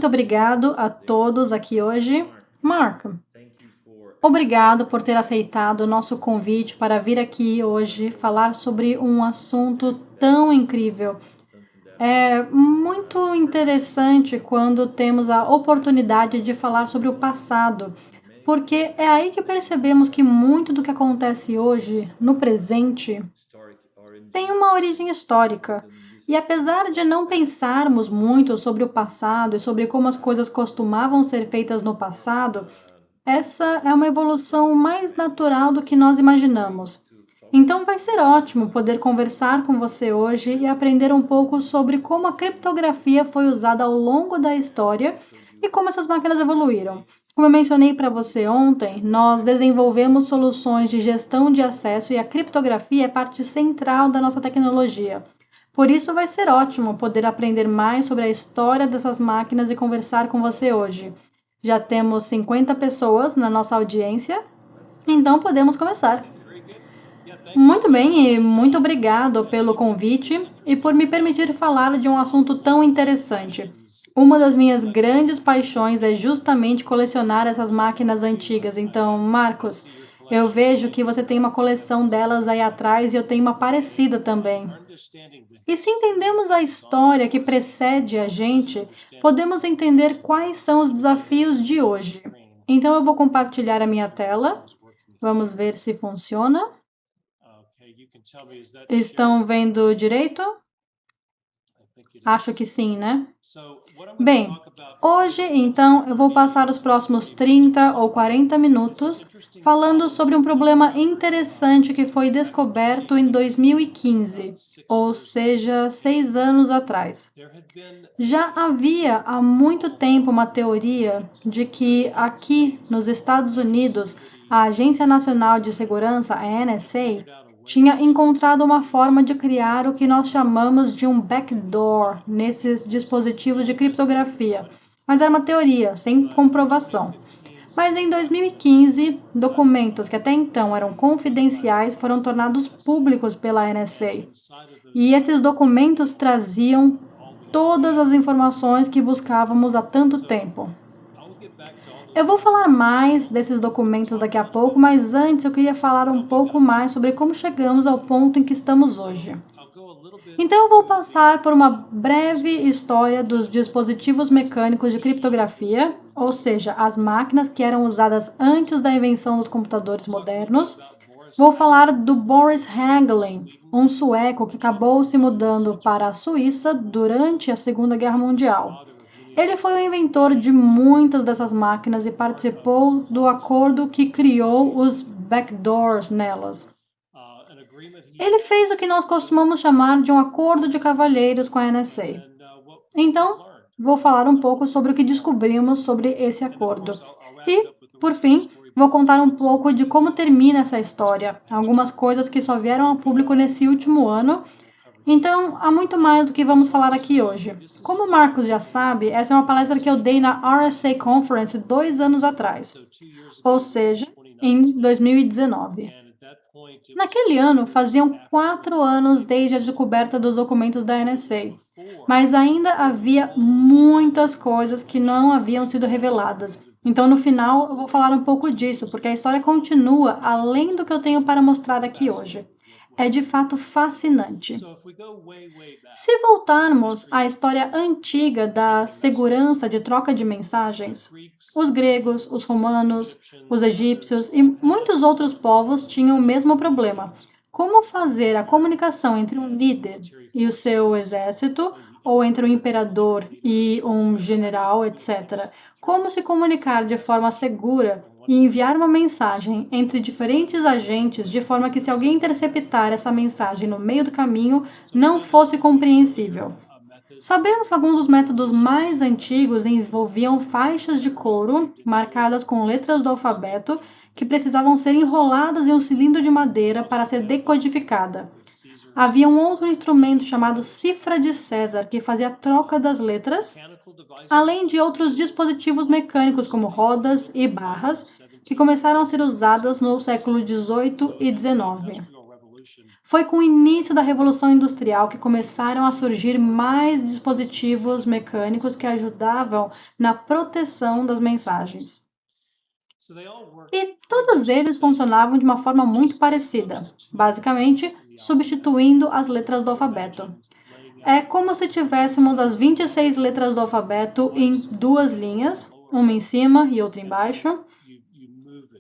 muito obrigado a todos aqui hoje. Mark, obrigado por ter aceitado o nosso convite para vir aqui hoje falar sobre um assunto tão incrível. É muito interessante quando temos a oportunidade de falar sobre o passado, porque é aí que percebemos que muito do que acontece hoje, no presente, tem uma origem histórica. E apesar de não pensarmos muito sobre o passado e sobre como as coisas costumavam ser feitas no passado, essa é uma evolução mais natural do que nós imaginamos. Então vai ser ótimo poder conversar com você hoje e aprender um pouco sobre como a criptografia foi usada ao longo da história e como essas máquinas evoluíram. Como eu mencionei para você ontem, nós desenvolvemos soluções de gestão de acesso e a criptografia é parte central da nossa tecnologia. Por isso vai ser ótimo poder aprender mais sobre a história dessas máquinas e conversar com você hoje. Já temos 50 pessoas na nossa audiência, então podemos começar. Muito bem, e muito obrigado pelo convite e por me permitir falar de um assunto tão interessante. Uma das minhas grandes paixões é justamente colecionar essas máquinas antigas. Então, Marcos, eu vejo que você tem uma coleção delas aí atrás e eu tenho uma parecida também. E se entendemos a história que precede a gente, podemos entender quais são os desafios de hoje. Então, eu vou compartilhar a minha tela. Vamos ver se funciona. Estão vendo direito? Acho que sim, né? Bem, hoje, então, eu vou passar os próximos 30 ou 40 minutos falando sobre um problema interessante que foi descoberto em 2015, ou seja, 6 anos atrás. Já havia há muito tempo uma teoria de que aqui nos Estados Unidos, a Agência Nacional de Segurança, a NSA, tinha encontrado uma forma de criar o que nós chamamos de um backdoor nesses dispositivos de criptografia. Mas era uma teoria, sem comprovação. Mas em 2015, documentos que até então eram confidenciais foram tornados públicos pela NSA. E esses documentos traziam todas as informações que buscávamos há tanto tempo. Eu vou falar mais desses documentos daqui a pouco, mas antes eu queria falar um pouco mais sobre como chegamos ao ponto em que estamos hoje. Então eu vou passar por uma breve história dos dispositivos mecânicos de criptografia, ou seja, as máquinas que eram usadas antes da invenção dos computadores modernos. Vou falar do Boris Hagelin, um sueco que acabou se mudando para a Suíça durante a Segunda Guerra Mundial. Ele foi o inventor de muitas dessas máquinas e participou do acordo que criou os backdoors nelas. Ele fez o que nós costumamos chamar de um acordo de cavalheiros com a NSA. Então, vou falar um pouco sobre o que descobrimos sobre esse acordo. E, por fim, vou contar um pouco de como termina essa história, algumas coisas que só vieram ao público nesse último ano. Então, há muito mais do que vamos falar aqui hoje. Como o Marcos já sabe, essa é uma palestra que eu dei na RSA Conference 2 anos atrás, ou seja, em 2019. Naquele ano, faziam 4 anos desde a descoberta dos documentos da NSA, mas ainda havia muitas coisas que não haviam sido reveladas. Então, no final, eu vou falar um pouco disso, porque a história continua além do que eu tenho para mostrar aqui hoje. É de fato fascinante. Se voltarmos à história antiga da segurança de troca de mensagens, os gregos, os romanos, os egípcios e muitos outros povos tinham o mesmo problema. Como fazer a comunicação entre um líder e o seu exército, ou entre um imperador e um general, etc. Como se comunicar de forma segura e enviar uma mensagem entre diferentes agentes de forma que se alguém interceptar essa mensagem no meio do caminho, não fosse compreensível. Sabemos que alguns dos métodos mais antigos envolviam faixas de couro marcadas com letras do alfabeto que precisavam ser enroladas em um cilindro de madeira para ser decodificada. Havia um outro instrumento chamado cifra de César que fazia a troca das letras, além de outros dispositivos mecânicos como rodas e barras que começaram a ser usadas no século XVIII e XIX. Foi com o início da Revolução Industrial que começaram a surgir mais dispositivos mecânicos que ajudavam na proteção das mensagens. E todos eles funcionavam de uma forma muito parecida, basicamente substituindo as letras do alfabeto. É como se tivéssemos as 26 letras do alfabeto em duas linhas, uma em cima e outra embaixo,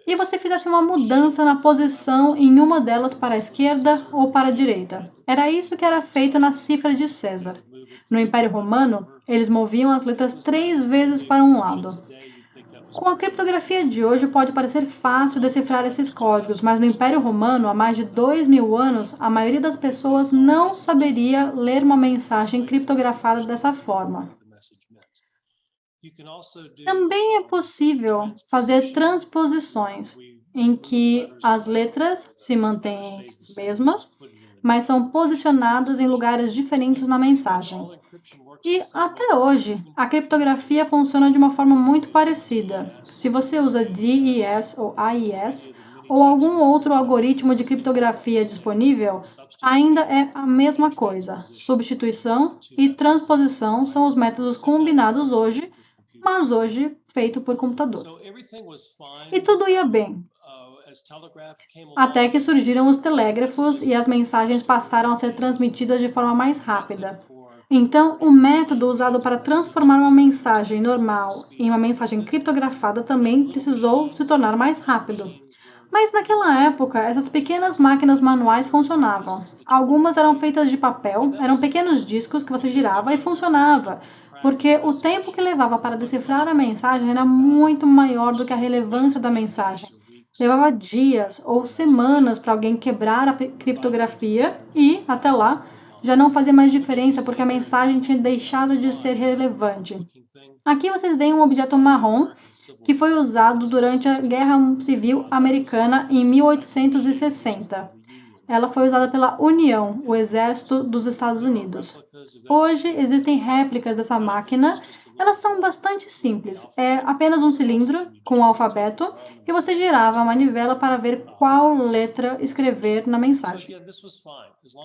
e você fizesse uma mudança na posição em uma delas para a esquerda ou para a direita. Era isso que era feito na cifra de César. No Império Romano, eles moviam as letras 3 vezes para um lado. Com a criptografia de hoje, pode parecer fácil decifrar esses códigos, mas no Império Romano, há mais de 2000 anos, a maioria das pessoas não saberia ler uma mensagem criptografada dessa forma. Também é possível fazer transposições, em que as letras se mantêm as mesmas, mas são posicionadas em lugares diferentes na mensagem. E até hoje, a criptografia funciona de uma forma muito parecida. Se você usa DES ou AES, ou algum outro algoritmo de criptografia disponível, ainda é a mesma coisa. Substituição e transposição são os métodos combinados hoje, mas hoje feito por computador. E tudo ia bem, até que surgiram os telégrafos e as mensagens passaram a ser transmitidas de forma mais rápida. Então, o método usado para transformar uma mensagem normal em uma mensagem criptografada também precisou se tornar mais rápido. Mas naquela época, essas pequenas máquinas manuais funcionavam. Algumas eram feitas de papel, eram pequenos discos que você girava e funcionava, porque o tempo que levava para decifrar a mensagem era muito maior do que a relevância da mensagem. Levava dias ou semanas para alguém quebrar a criptografia e, até lá, já não fazia mais diferença porque a mensagem tinha deixado de ser relevante. Aqui vocês veem um objeto marrom que foi usado durante a Guerra Civil Americana em 1860. Ela foi usada pela União, o Exército dos Estados Unidos. Hoje existem réplicas dessa máquina. Elas são bastante simples. É apenas um cilindro com o alfabeto e você girava a manivela para ver qual letra escrever na mensagem.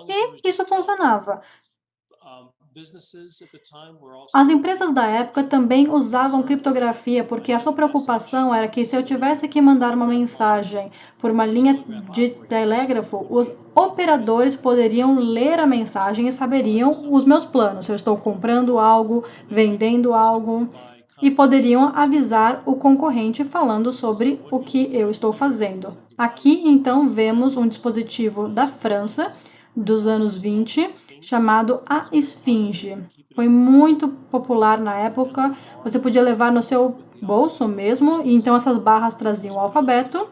E isso funcionava. As empresas da época também usavam criptografia porque a sua preocupação era que se eu tivesse que mandar uma mensagem por uma linha de telégrafo, os operadores poderiam ler a mensagem e saberiam os meus planos, se eu estou comprando algo, vendendo algo, e poderiam avisar o concorrente falando sobre o que eu estou fazendo. Aqui, então, vemos um dispositivo da França, dos anos 20, chamado a Esfinge. Foi muito popular na época, você podia levar no seu bolso mesmo, e então essas barras traziam o alfabeto,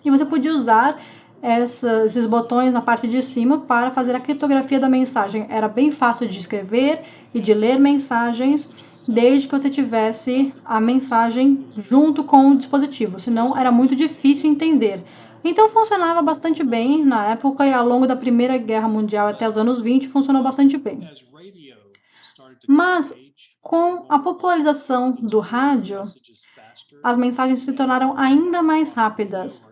e você podia usar esses botões na parte de cima para fazer a criptografia da mensagem. Era bem fácil de escrever e de ler mensagens, desde que você tivesse a mensagem junto com o dispositivo, senão era muito difícil entender. Então funcionava bastante bem na época e ao longo da Primeira Guerra Mundial até os anos 20 funcionou bastante bem. Mas com a popularização do rádio, as mensagens se tornaram ainda mais rápidas.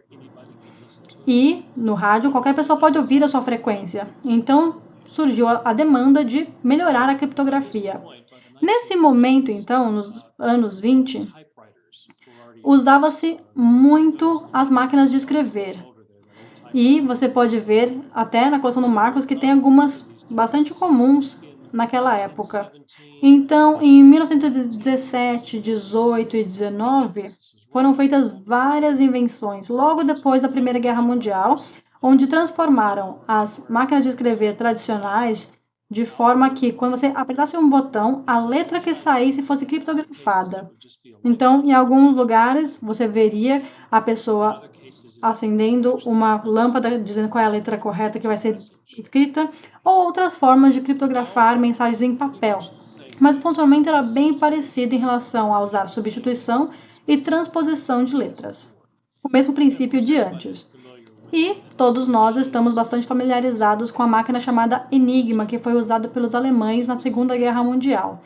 E no rádio qualquer pessoa pode ouvir a sua frequência. Então surgiu a demanda de melhorar a criptografia. Nesse momento, então, nos anos 20, usava-se muito as máquinas de escrever. E você pode ver até na coleção do Marcos que tem algumas bastante comuns naquela época. Então, em 1917, 18 e 19, foram feitas várias invenções, logo depois da Primeira Guerra Mundial, onde transformaram as máquinas de escrever tradicionais de forma que, quando você apertasse um botão, a letra que saísse fosse criptografada. Então, em alguns lugares, você veria a pessoa acendendo uma lâmpada dizendo qual é a letra correta que vai ser escrita, ou outras formas de criptografar mensagens em papel. Mas o funcionamento era bem parecido em relação a usar substituição e transposição de letras. O mesmo princípio de antes. E todos nós estamos bastante familiarizados com a máquina chamada Enigma, que foi usada pelos alemães na Segunda Guerra Mundial.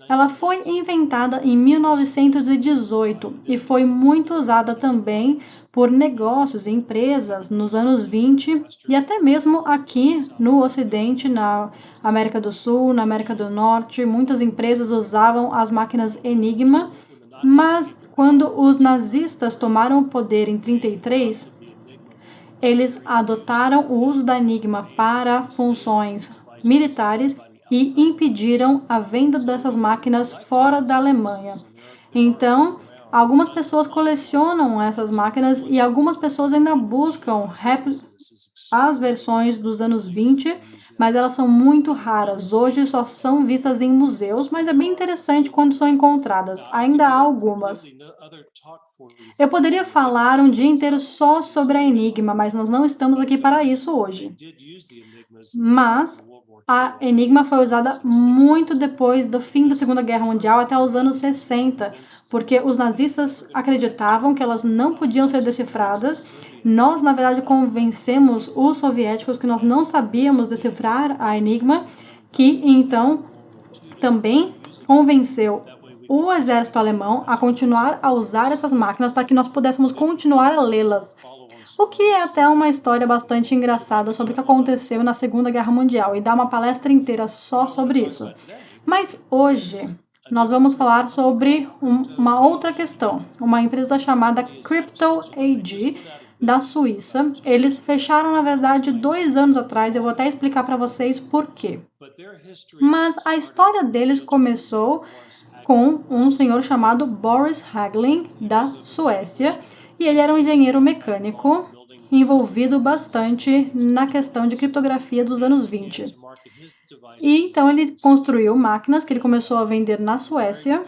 ela foi inventada em 1918 e foi muito usada também por negócios e empresas nos anos 20 e até mesmo aqui no Ocidente, na América do Sul, na América do Norte. Muitas empresas usavam as máquinas Enigma, mas quando os nazistas tomaram o poder em 1933, eles adotaram o uso da Enigma para funções militares e impediram a venda dessas máquinas fora da Alemanha. Então, algumas pessoas colecionam essas máquinas e algumas pessoas ainda buscam as versões dos anos 20, mas elas são muito raras. Hoje só são vistas em museus, mas é bem interessante quando são encontradas. Ainda há algumas. Eu poderia falar um dia inteiro só sobre a Enigma, mas nós não estamos aqui para isso hoje. Mas a Enigma foi usada muito depois do fim da Segunda Guerra Mundial, até os anos 60, porque os nazistas acreditavam que elas não podiam ser decifradas. Nós, na verdade, convencemos os soviéticos que nós não sabíamos decifrar a Enigma, que então também convenceu o exército alemão a continuar a usar essas máquinas para que nós pudéssemos continuar a lê-las. O que é até uma história bastante engraçada sobre o que aconteceu na Segunda Guerra Mundial, e dá uma palestra inteira só sobre isso. Mas hoje nós vamos falar sobre uma outra questão. Uma empresa chamada Crypto AG, da Suíça. Eles fecharam, na verdade, 2 anos atrás. Eu vou até explicar para vocês por quê. Mas a história deles começou com um senhor chamado Boris Hagelin, da Suécia, e ele era um engenheiro mecânico envolvido bastante na questão de criptografia dos anos 20. E então ele construiu máquinas que ele começou a vender na Suécia,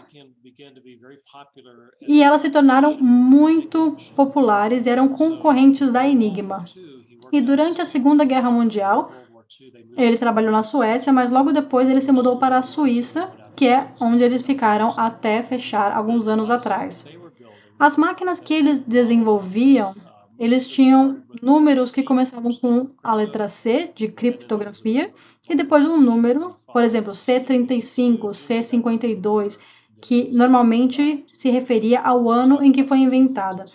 e elas se tornaram muito populares e eram concorrentes da Enigma. E durante a Segunda Guerra Mundial, ele trabalhou na Suécia, mas logo depois ele se mudou para a Suíça, que é onde eles ficaram até fechar alguns anos atrás. As máquinas que eles desenvolviam, eles tinham números que começavam com a letra C, de criptografia, e depois um número, por exemplo, C35, C52, que normalmente se referia ao ano em que foi inventada.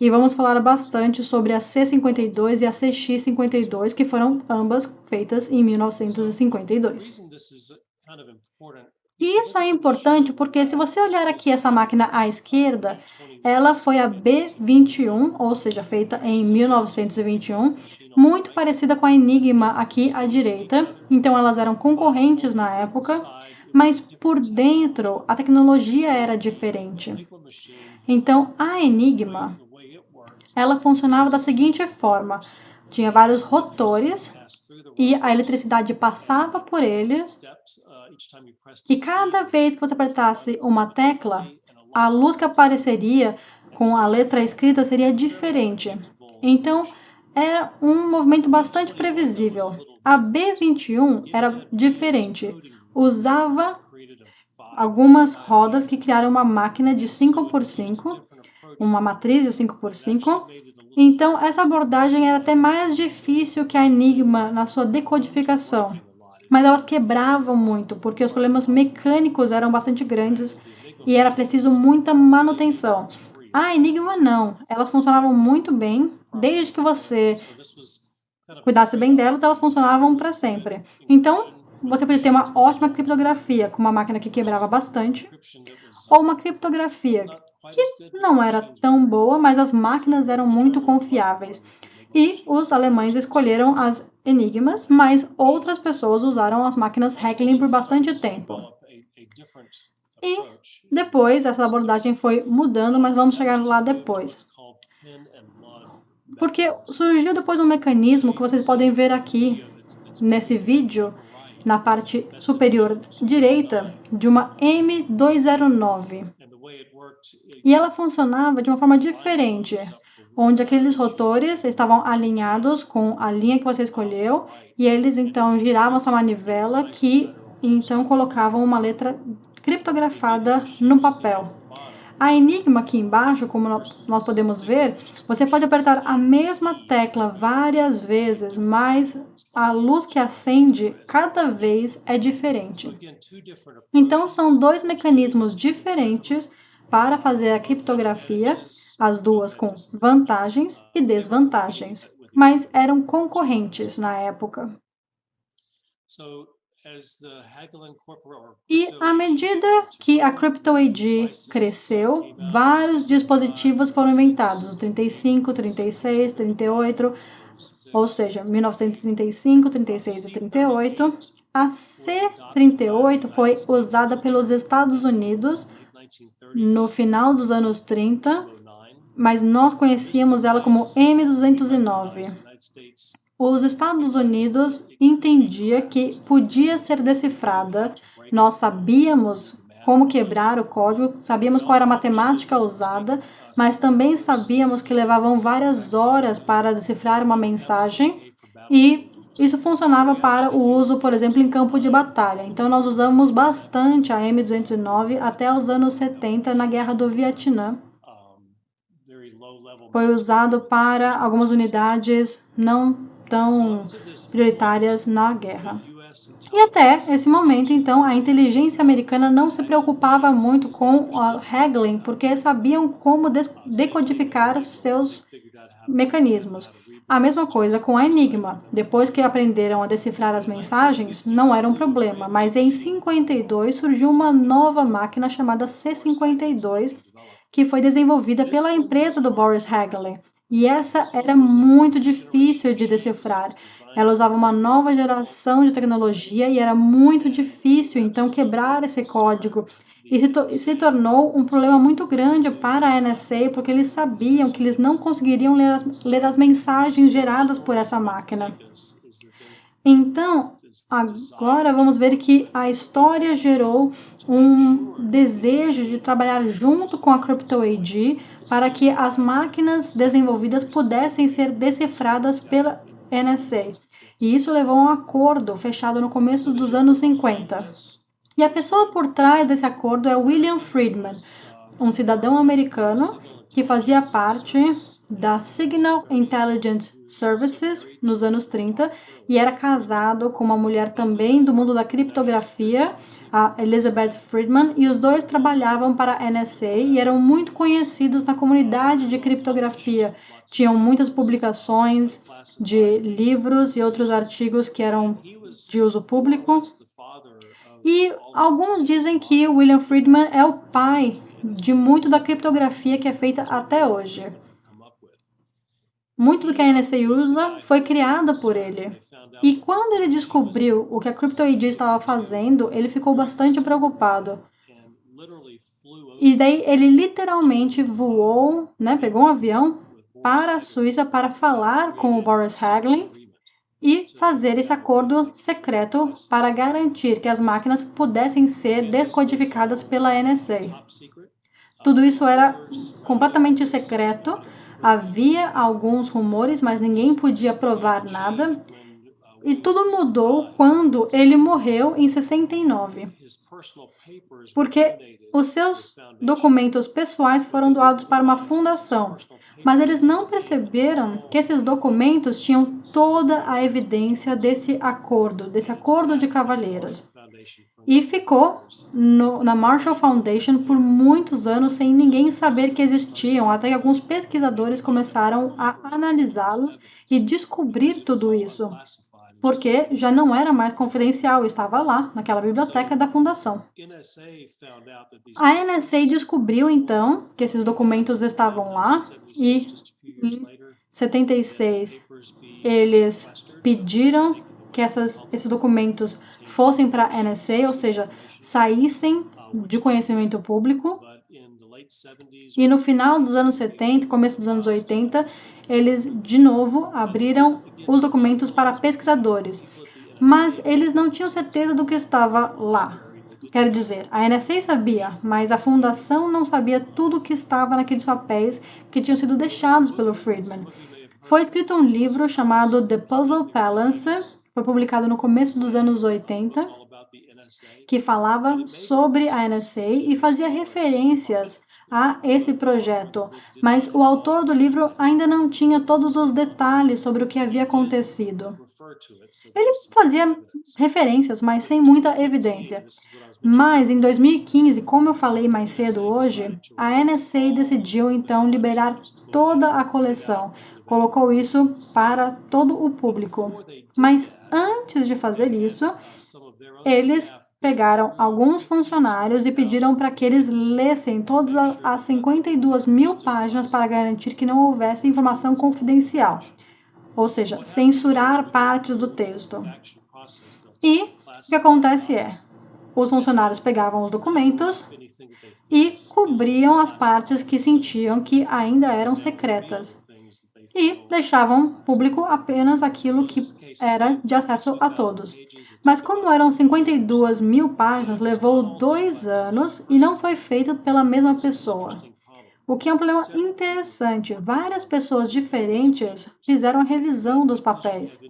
E vamos falar bastante sobre a C52 e a CX52, que foram ambas feitas em 1952. E isso é importante porque se você olhar aqui essa máquina à esquerda, ela foi a B21, ou seja, feita em 1921, muito parecida com a Enigma aqui à direita. Então elas eram concorrentes na época, mas por dentro a tecnologia era diferente. Então a Enigma, ela funcionava da seguinte forma: tinha vários rotores e a eletricidade passava por eles, e cada vez que você apertasse uma tecla, a luz que apareceria com a letra escrita seria diferente. Então, é um movimento bastante previsível. A B21 era diferente. Usava algumas rodas que criaram uma máquina de 5x5, uma matriz de 5x5. Então, essa abordagem era até mais difícil que a Enigma na sua decodificação. Mas elas quebravam muito, porque os problemas mecânicos eram bastante grandes e era preciso muita manutenção. A Enigma não, elas funcionavam muito bem, desde que você cuidasse bem delas, elas funcionavam para sempre. Então, você podia ter uma ótima criptografia, com uma máquina que quebrava bastante, ou uma criptografia que não era tão boa, mas as máquinas eram muito confiáveis. E os alemães escolheram as Enigmas, mas outras pessoas usaram as máquinas Hagelin por bastante tempo. E depois essa abordagem foi mudando, mas vamos chegar lá depois. Porque surgiu depois um mecanismo que vocês podem ver aqui nesse vídeo, na parte superior direita, de uma M209. E ela funcionava de uma forma diferente, onde aqueles rotores estavam alinhados com a linha que você escolheu, e eles então giravam essa manivela que então colocavam uma letra criptografada no papel. A Enigma aqui embaixo, como nós podemos ver, você pode apertar a mesma tecla várias vezes, mas a luz que acende cada vez é diferente. Então, são dois mecanismos diferentes para fazer a criptografia, as duas com vantagens e desvantagens, mas eram concorrentes na época. E à medida que a CryptoAD cresceu, vários dispositivos foram inventados, o 35, 36, 38, ou seja, 1935, 36 e 38. A C38 foi usada pelos Estados Unidos no final dos anos 30, mas nós conhecíamos ela como M209. Os Estados Unidos entendiam que podia ser decifrada. Nós sabíamos como quebrar o código, sabíamos qual era a matemática usada, mas também sabíamos que levavam várias horas para decifrar uma mensagem e isso funcionava para o uso, por exemplo, em campo de batalha. Então, nós usamos bastante a M209 até os anos 70 na Guerra do Vietnã. Foi usado para algumas unidades não tão prioritárias na guerra. E até esse momento, então, a inteligência americana não se preocupava muito com o haggling, porque sabiam como decodificar seus mecanismos. A mesma coisa com a Enigma. Depois que aprenderam a decifrar as mensagens, não era um problema, mas em 52 surgiu uma nova máquina chamada C52, que foi desenvolvida pela empresa do Boris Hagelin. E essa era muito difícil de decifrar. Ela usava uma nova geração de tecnologia e era muito difícil, então, quebrar esse código. E se tornou um problema muito grande para a NSA, porque eles sabiam que eles não conseguiriam ler as mensagens geradas por essa máquina. Então, agora vamos ver que a história gerou um desejo de trabalhar junto com a CryptoAD para que as máquinas desenvolvidas pudessem ser decifradas pela NSA. E isso levou a um acordo fechado no começo dos anos 50. E a pessoa por trás desse acordo é William Friedman, um cidadão americano que fazia parte da Signal Intelligence Services nos anos 30 e era casado com uma mulher também do mundo da criptografia, a Elizabeth Friedman, e os dois trabalhavam para a NSA e eram muito conhecidos na comunidade de criptografia. Tinham muitas publicações de livros e outros artigos que eram de uso público. E alguns dizem que William Friedman é o pai de muito da criptografia que é feita até hoje. Muito do que a NSA usa foi criado por ele. E quando ele descobriu o que a CryptoAD estava fazendo, ele ficou bastante preocupado. E daí ele literalmente voou, pegou um avião para a Suíça para falar com o Boris Hagelin e fazer esse acordo secreto para garantir que as máquinas pudessem ser decodificadas pela NSA. Tudo isso era completamente secreto. Havia alguns rumores, mas ninguém podia provar nada. E tudo mudou quando ele morreu em 69. Porque os seus documentos pessoais foram doados para uma fundação. Mas eles não perceberam que esses documentos tinham toda a evidência desse acordo de cavalheiros. E ficou na Marshall Foundation por muitos anos sem ninguém saber que existiam, até que alguns pesquisadores começaram a analisá-los e descobrir tudo isso, porque já não era mais confidencial, estava lá, naquela biblioteca da fundação. A NSA descobriu, então, que esses documentos estavam lá e em 76 eles pediram que esses documentos fossem para a NSA, ou seja, saíssem de conhecimento público. E no final dos anos 70, começo dos anos 80, eles de novo abriram os documentos para pesquisadores. Mas eles não tinham certeza do que estava lá. Quer dizer, a NSA sabia, mas a fundação não sabia tudo o que estava naqueles papéis que tinham sido deixados pelo Friedman. Foi escrito um livro chamado The Puzzle Palace, foi publicado no começo dos anos 80, que falava sobre a NSA e fazia referências a esse projeto, mas o autor do livro ainda não tinha todos os detalhes sobre o que havia acontecido. Ele fazia referências, mas sem muita evidência. Mas, em 2015, como eu falei mais cedo hoje, a NSA decidiu, então, liberar toda a coleção. Colocou isso para todo o público. Mas, antes de fazer isso, eles pegaram alguns funcionários e pediram para que eles lessem todas as 52 mil páginas para garantir que não houvesse informação confidencial. Ou seja, censurar partes do texto. E o que acontece é, os funcionários pegavam os documentos e cobriam as partes que sentiam que ainda eram secretas. E deixavam público apenas aquilo que era de acesso a todos. Mas como eram 52 mil páginas, levou 2 anos e não foi feito pela mesma pessoa. O que é um problema interessante. Várias pessoas diferentes fizeram a revisão dos papéis.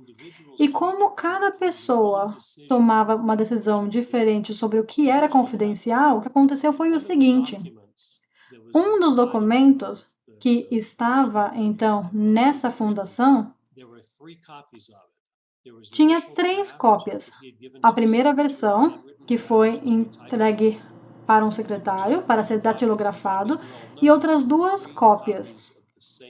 E como cada pessoa tomava uma decisão diferente sobre o que era confidencial, o que aconteceu foi o seguinte. Um dos documentos que estava, então, nessa fundação, tinha 3 cópias. A primeira versão, que foi entregue para um secretário, para ser datilografado, e outras 2 cópias.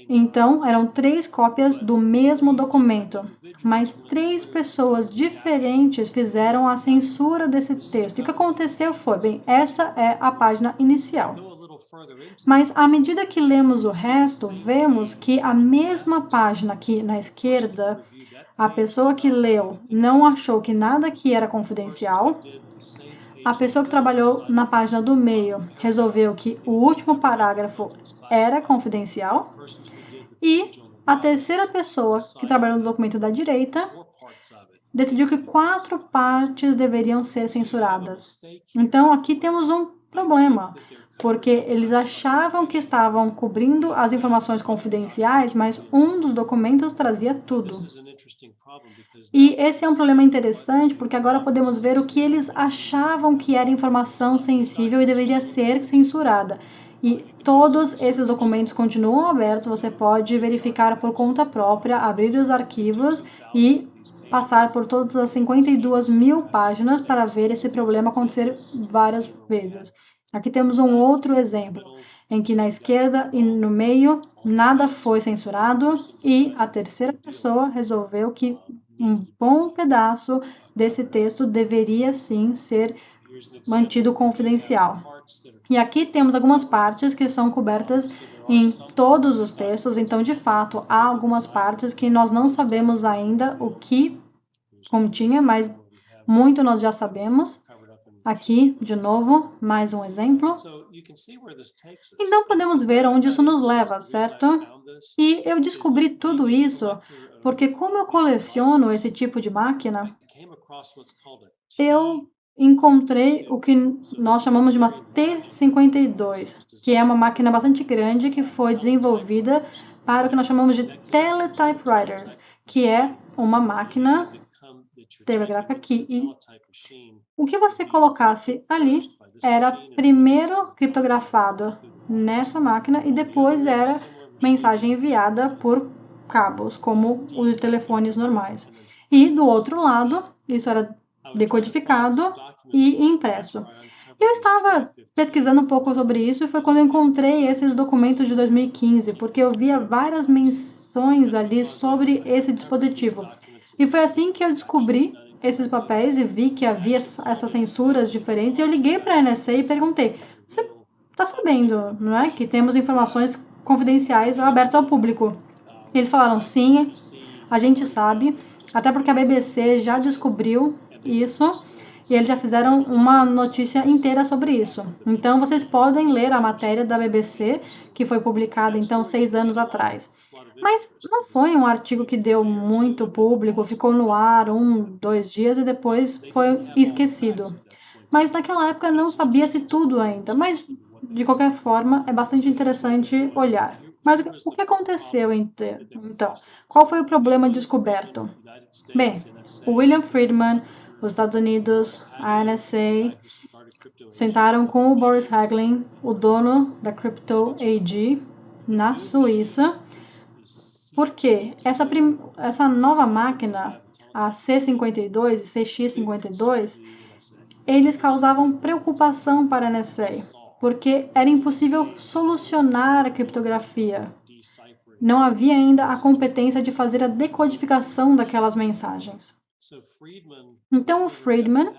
Então, eram 3 cópias do mesmo documento, mas 3 pessoas diferentes fizeram a censura desse texto. E o que aconteceu foi, bem, essa é a página inicial. Mas, à medida que lemos o resto, vemos que a mesma página aqui na esquerda, a pessoa que leu não achou que nada aqui era confidencial. A pessoa que trabalhou na página do meio resolveu que o último parágrafo era confidencial. E a terceira pessoa que trabalhou no documento da direita decidiu que 4 partes deveriam ser censuradas. Então, aqui temos um problema, porque eles achavam que estavam cobrindo as informações confidenciais, mas um dos documentos trazia tudo. E esse é um problema interessante, porque agora podemos ver o que eles achavam que era informação sensível e deveria ser censurada. E todos esses documentos continuam abertos, você pode verificar por conta própria, abrir os arquivos e passar por todas as 52 mil páginas para ver esse problema acontecer várias vezes. Aqui temos um outro exemplo, em que na esquerda e no meio nada foi censurado e a terceira pessoa resolveu que um bom pedaço desse texto deveria sim ser mantido confidencial. E aqui temos algumas partes que são cobertas em todos os textos, então de fato há algumas partes que nós não sabemos ainda o que continha, mas muito nós já sabemos. Aqui, de novo, mais um exemplo. Então, podemos ver onde isso nos leva, certo? E eu descobri tudo isso porque, como eu coleciono esse tipo de máquina, eu encontrei o que nós chamamos de uma T52, que é uma máquina bastante grande que foi desenvolvida para o que nós chamamos de teletypewriters, que é uma máquina telegráfica que o que você colocasse ali era primeiro criptografado nessa máquina e depois era mensagem enviada por cabos, como os telefones normais. E do outro lado, isso era decodificado e impresso. Eu estava pesquisando um pouco sobre isso e foi quando eu encontrei esses documentos de 2015, porque eu via várias menções ali sobre esse dispositivo. E foi assim que eu descobri esses papéis e vi que havia essas censuras diferentes. E eu liguei para a NSA e perguntei, você está sabendo, não é, que temos informações confidenciais abertas ao público? E eles falaram, sim, a gente sabe, até porque a BBC já descobriu isso e eles já fizeram uma notícia inteira sobre isso. Então, vocês podem ler a matéria da BBC, que foi publicada, então, 6 anos atrás. Mas não foi um artigo que deu muito público, ficou no ar 1, 2 dias e depois foi esquecido. Mas naquela época não sabia-se tudo ainda, mas de qualquer forma é bastante interessante olhar. Mas o que aconteceu então? Qual foi o problema descoberto? Bem, o William Friedman, Os Estados Unidos, a NSA, sentaram com o Boris Hagelin, o dono da Crypto AG, na Suíça, porque essa nova máquina, a C52 e CX52, eles causavam preocupação para a NSA, porque era impossível solucionar a criptografia. Não havia ainda a competência de fazer a decodificação daquelas mensagens. Então o Friedman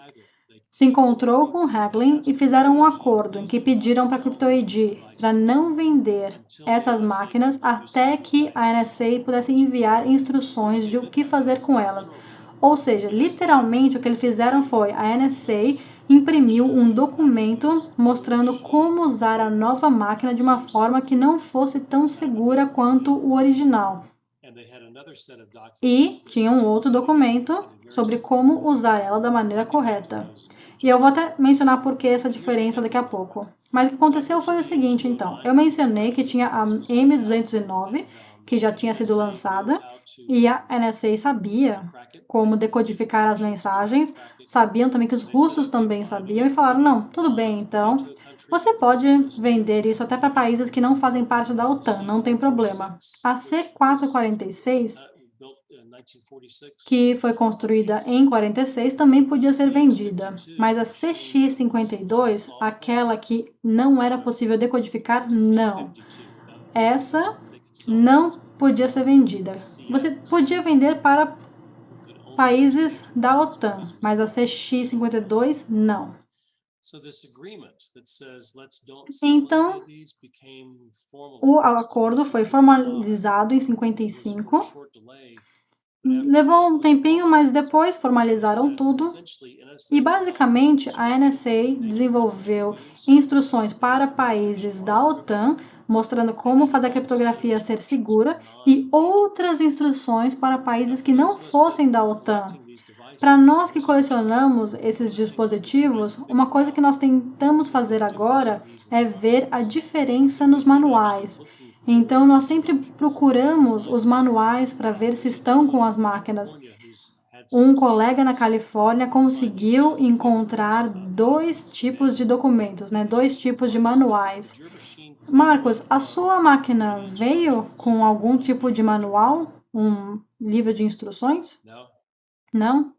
se encontrou com Hagelin e fizeram um acordo em que pediram para a Crypto AG para não vender essas máquinas até que a NSA pudesse enviar instruções de o que fazer com elas. Ou seja, literalmente o que eles fizeram foi, a NSA imprimiu um documento mostrando como usar a nova máquina de uma forma que não fosse tão segura quanto o original. E tinha um outro documento sobre como usar ela da maneira correta. E eu vou até mencionar por que essa diferença daqui a pouco. Mas o que aconteceu foi o seguinte, então. Eu mencionei que tinha a M209, que já tinha sido lançada, e a NSA sabia como decodificar as mensagens, sabiam também que os russos também sabiam, e falaram, não, tudo bem, então, você pode vender isso até para países que não fazem parte da OTAN, não tem problema. A C446, que foi construída em 46, também podia ser vendida, mas a CX52, aquela que não era possível decodificar, não. Essa não podia ser vendida. Você podia vender para países da OTAN, mas a CX52 não. Então, o acordo foi formalizado em 55. Levou um tempinho, mas depois formalizaram tudo. E, basicamente, a NSA desenvolveu instruções para países da OTAN, mostrando como fazer a criptografia ser segura, e outras instruções para países que não fossem da OTAN. Para nós que colecionamos esses dispositivos, uma coisa que nós tentamos fazer agora é ver a diferença nos manuais. Então, nós sempre procuramos os manuais para ver se estão com as máquinas. Um colega na Califórnia conseguiu encontrar 2 tipos de documentos, 2 tipos de manuais. Marcos, a sua máquina veio com algum tipo de manual? Um livro de instruções? Não?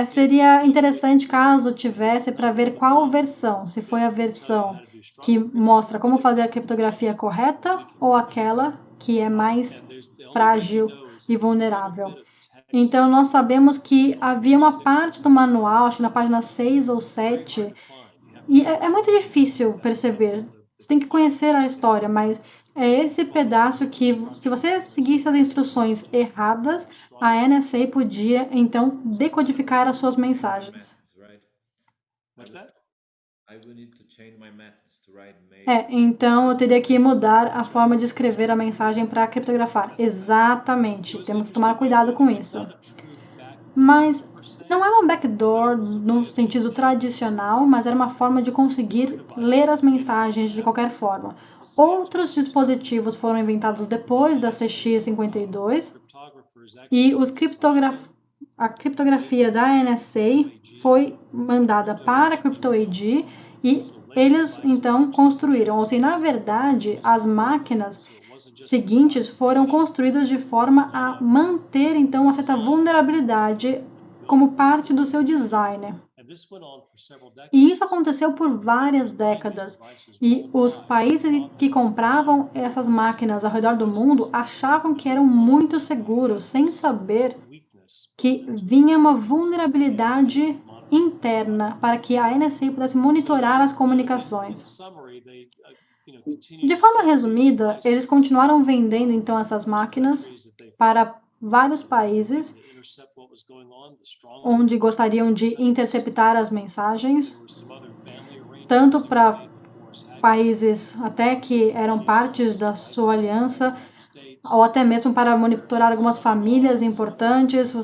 Seria interessante caso tivesse para ver qual versão, se foi a versão que mostra como fazer a criptografia correta ou aquela que é mais frágil e vulnerável. Então, nós sabemos que havia uma parte do manual, acho que na página 6 ou 7, e é muito difícil perceber. Você tem que conhecer a história, mas é esse pedaço que, se você seguisse as instruções erradas, a NSA podia, então, decodificar as suas mensagens. Então eu teria que mudar a forma de escrever a mensagem para criptografar. Exatamente, temos que tomar cuidado com isso. Mas não é uma backdoor no sentido tradicional, mas era uma forma de conseguir ler as mensagens de qualquer forma. Outros dispositivos foram inventados depois da CX52 e a criptografia da NSA foi mandada para a Crypto AG e eles então construíram. Ou seja, na verdade, as máquinas seguintes foram construídas de forma a manter então uma certa vulnerabilidade como parte do seu design. E isso aconteceu por várias décadas. E os países que compravam essas máquinas ao redor do mundo achavam que eram muito seguros, sem saber que vinha uma vulnerabilidade interna para que a NSA pudesse monitorar as comunicações. De forma resumida, eles continuaram vendendo então essas máquinas para vários países onde gostariam de interceptar as mensagens, tanto para países até que eram partes da sua aliança, ou até mesmo para monitorar algumas famílias importantes.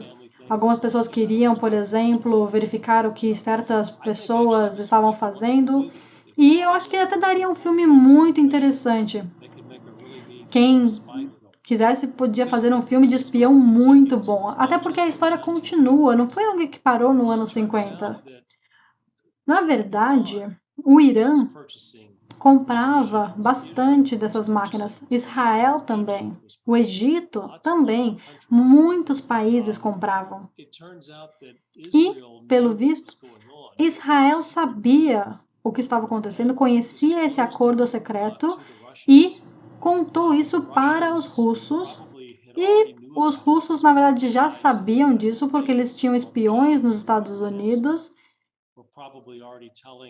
Algumas pessoas queriam, por exemplo, verificar o que certas pessoas estavam fazendo. E eu acho que até daria um filme muito interessante. Quem quisesse, podia fazer um filme de espião muito bom. Até porque a história continua, não foi algo que parou no ano 50. Na verdade, o Irã comprava bastante dessas máquinas. Israel também. O Egito também. Muitos países compravam. E, pelo visto, Israel sabia o que estava acontecendo, conhecia esse acordo secreto e contou isso para os russos. E os russos, na verdade, já sabiam disso porque eles tinham espiões nos Estados Unidos.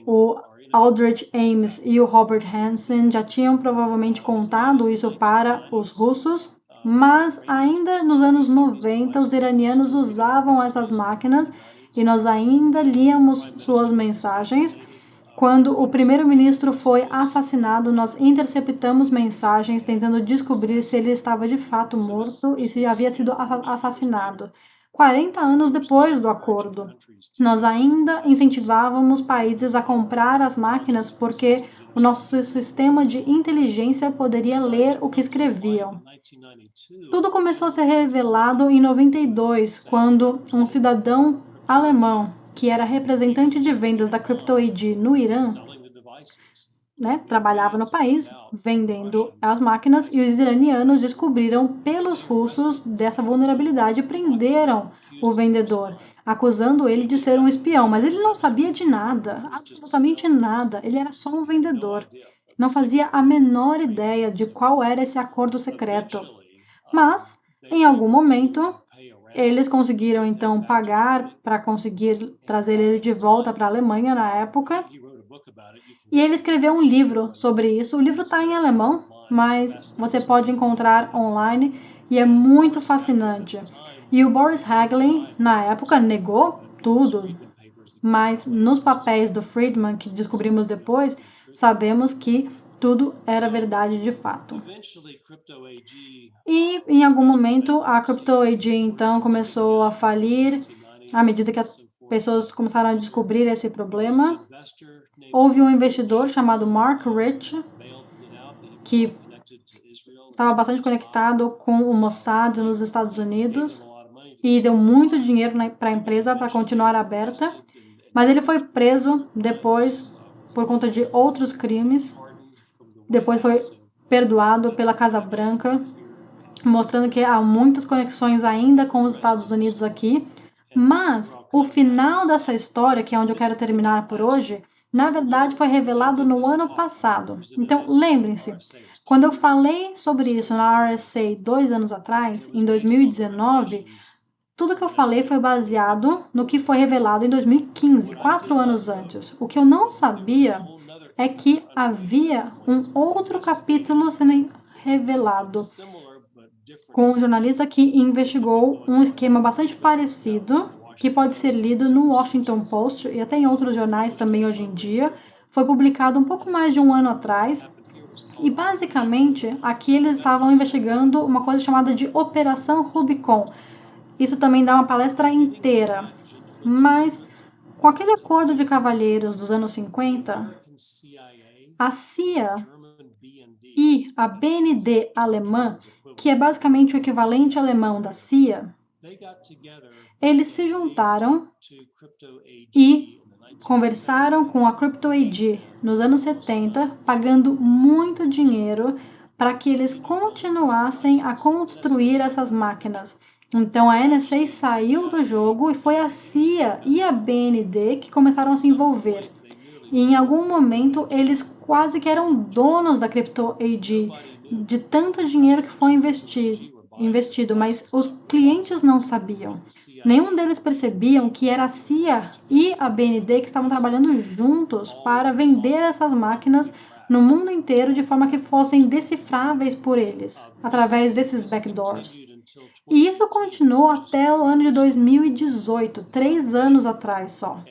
O Aldrich Ames e o Robert Hansen já tinham provavelmente contado isso para os russos, mas ainda nos anos 90 os iranianos usavam essas máquinas e nós ainda líamos suas mensagens. Quando o primeiro-ministro foi assassinado, nós interceptamos mensagens tentando descobrir se ele estava de fato morto e se havia sido assassinado. 40 anos depois do acordo, nós ainda incentivávamos países a comprar as máquinas porque o nosso sistema de inteligência poderia ler o que escreviam. Tudo começou a ser revelado em 92, quando um cidadão alemão, que era representante de vendas da CryptoAD no Irã, trabalhava no país vendendo as máquinas e os iranianos descobriram pelos russos dessa vulnerabilidade e prenderam o vendedor, acusando ele de ser um espião, mas ele não sabia de nada, absolutamente nada, ele era só um vendedor. Não fazia a menor ideia de qual era esse acordo secreto. Mas, em algum momento, eles conseguiram então pagar para conseguir trazer ele de volta para a Alemanha na época. E ele escreveu um livro sobre isso. O livro está em alemão, mas você pode encontrar online e é muito fascinante. E o Boris Hagelin, na época, negou tudo, mas nos papéis do Friedman, que descobrimos depois, sabemos que tudo era verdade de fato. E, em algum momento, a CryptoAD, então, começou a falir à medida que as pessoas começaram a descobrir esse problema. Houve um investidor chamado Mark Rich, que estava bastante conectado com o Mossad nos Estados Unidos e deu muito dinheiro para a empresa para continuar aberta, mas ele foi preso depois por conta de outros crimes. Depois foi perdoado pela Casa Branca, mostrando que há muitas conexões ainda com os Estados Unidos aqui. Mas o final dessa história, que é onde eu quero terminar por hoje, na verdade foi revelado no ano passado. Então, lembrem-se, quando eu falei sobre isso na RSA 2 anos atrás, em 2019, tudo que eu falei foi baseado no que foi revelado em 2015, 4 anos antes. O que eu não sabia é que havia um outro capítulo sendo revelado com um jornalista que investigou um esquema bastante parecido, que pode ser lido no Washington Post e até em outros jornais também hoje em dia. Foi publicado um pouco mais de um ano atrás. E basicamente, aqui eles estavam investigando uma coisa chamada de Operação Rubicon. Isso também dá uma palestra inteira. Mas, com aquele acordo de cavalheiros dos anos 50, a CIA e a BND alemã, que é basicamente o equivalente alemão da CIA, eles se juntaram e conversaram com a CryptoAD nos anos 70, pagando muito dinheiro para que eles continuassem a construir essas máquinas. Então a NSA saiu do jogo e foi a CIA e a BND que começaram a se envolver. E em algum momento eles quase que eram donos da CryptoAD, de tanto dinheiro que foi investido, mas os clientes não sabiam. Nenhum deles percebiam que era a CIA e a BND que estavam trabalhando juntos para vender essas máquinas no mundo inteiro de forma que fossem decifráveis por eles, através desses backdoors. E isso continuou até o ano de 2018, 3 anos atrás só.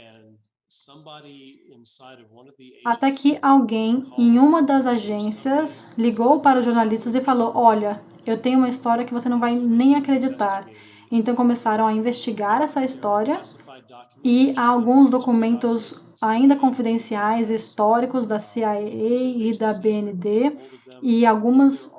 Até que alguém em uma das agências ligou para os jornalistas e falou: olha, eu tenho uma história que você não vai nem acreditar. Então começaram a investigar essa história e há alguns documentos ainda confidenciais, históricos da CIA e da BND e alguns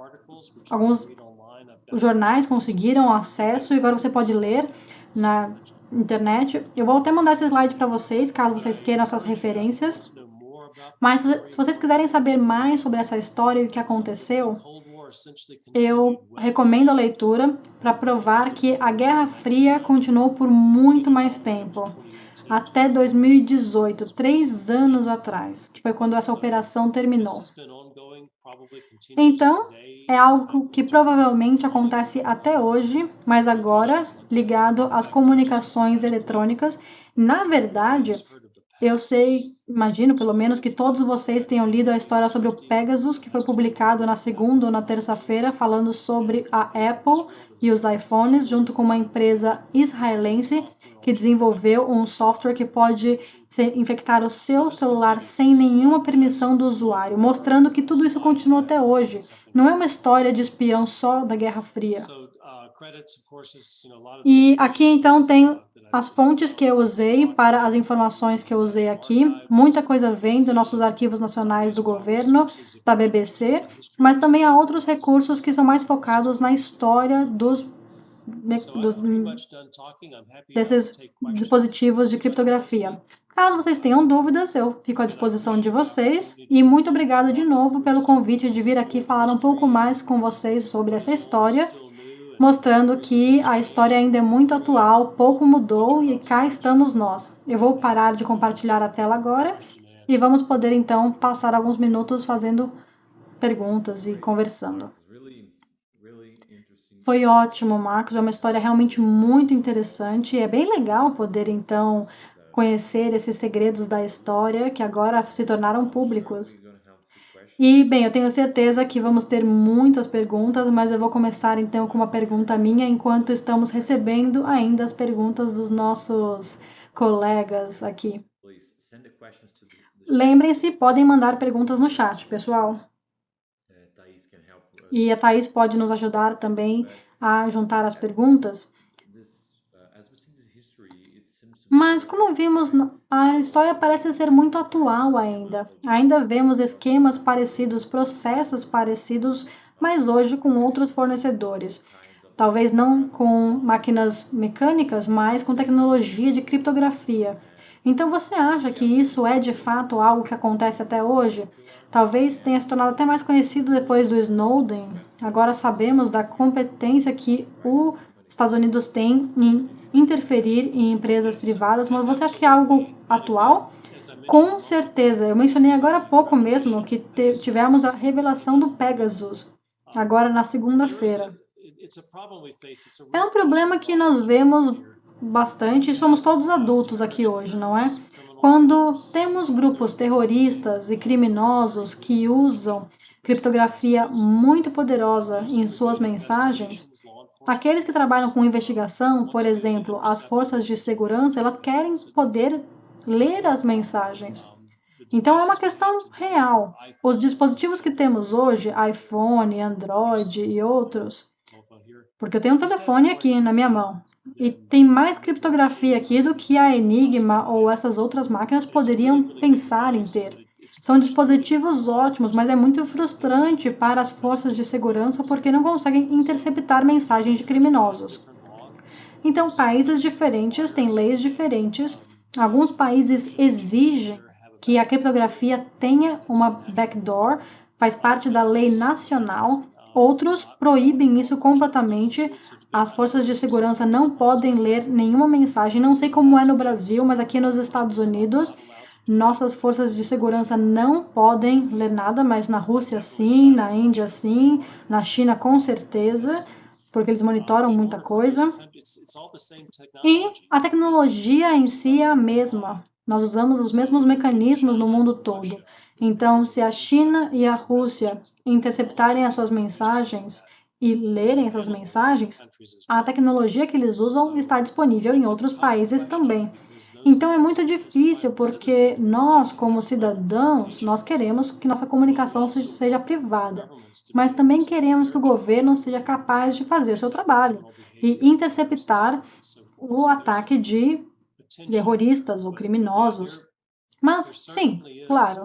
os jornais conseguiram acesso e agora você pode ler na internet. Eu vou até mandar esse slide para vocês, caso vocês queiram essas referências. Mas se vocês quiserem saber mais sobre essa história e o que aconteceu, eu recomendo a leitura para provar que a Guerra Fria continuou por muito mais tempo, até 2018, 3 anos atrás, que foi quando essa operação terminou. Então, é algo que provavelmente acontece até hoje, mas agora ligado às comunicações eletrônicas. Na verdade, eu sei, imagino pelo menos, que todos vocês tenham lido a história sobre o Pegasus, que foi publicado na segunda ou na terça-feira, falando sobre a Apple e os iPhones, junto com uma empresa israelense que desenvolveu um software que pode infectar o seu celular sem nenhuma permissão do usuário, mostrando que tudo isso continua até hoje. Não é uma história de espião só da Guerra Fria. E aqui, então, tem as fontes que eu usei para as informações que eu usei aqui. Muita coisa vem dos nossos arquivos nacionais do governo, da BBC, mas também há outros recursos que são mais focados na história desses dispositivos de criptografia. Caso vocês tenham dúvidas, eu fico à disposição de vocês. E muito obrigado de novo pelo convite de vir aqui falar um pouco mais com vocês sobre essa história, mostrando que a história ainda é muito atual, pouco mudou e cá estamos nós. Eu vou parar de compartilhar a tela agora e vamos poder então passar alguns minutos fazendo perguntas e conversando. Foi ótimo, Marcos, é uma história realmente muito interessante e é bem legal poder então conhecer esses segredos da história que agora se tornaram públicos. E, bem, eu tenho certeza que vamos ter muitas perguntas, mas eu vou começar então com uma pergunta minha, enquanto estamos recebendo ainda as perguntas dos nossos colegas aqui. Lembrem-se, podem mandar perguntas no chat, pessoal. E a Thaís pode nos ajudar também a juntar as perguntas. Mas, como vimos, a história parece ser muito atual ainda. Ainda vemos esquemas parecidos, processos parecidos, mas hoje com outros fornecedores. Talvez não com máquinas mecânicas, mas com tecnologia de criptografia. Então, você acha que isso é de fato algo que acontece até hoje? Talvez tenha se tornado até mais conhecido depois do Snowden. Agora sabemos da competência que os Estados Unidos têm em interferir em empresas privadas, mas você acha que é algo atual? Com certeza. Eu mencionei agora há pouco mesmo que tivemos a revelação do Pegasus, agora na segunda-feira. É um problema que nós vemos bastante, e somos todos adultos aqui hoje, não é? Quando temos grupos terroristas e criminosos que usam criptografia muito poderosa em suas mensagens, aqueles que trabalham com investigação, por exemplo, as forças de segurança, elas querem poder ler as mensagens. Então, é uma questão real. Os dispositivos que temos hoje, iPhone, Android e outros, porque eu tenho um telefone aqui na minha mão, e tem mais criptografia aqui do que a Enigma ou essas outras máquinas poderiam pensar em ter. São dispositivos ótimos, mas é muito frustrante para as forças de segurança porque não conseguem interceptar mensagens de criminosos. Então, países diferentes têm leis diferentes. Alguns países exigem que a criptografia tenha uma backdoor, faz parte da lei nacional. Outros proíbem isso completamente. As forças de segurança não podem ler nenhuma mensagem. Não sei como é no Brasil, mas aqui nos Estados Unidos, nossas forças de segurança não podem ler nada, mas na Rússia sim, na Índia sim, na China com certeza, porque eles monitoram muita coisa. E a tecnologia em si é a mesma. Nós usamos os mesmos mecanismos no mundo todo. Então, se a China e a Rússia interceptarem as suas mensagens e lerem essas mensagens, a tecnologia que eles usam está disponível em outros países também. Então, é muito difícil, porque nós, como cidadãos, nós queremos que nossa comunicação seja privada, mas também queremos que o governo seja capaz de fazer o seu trabalho e interceptar o ataque de terroristas ou criminosos. Mas, sim, claro,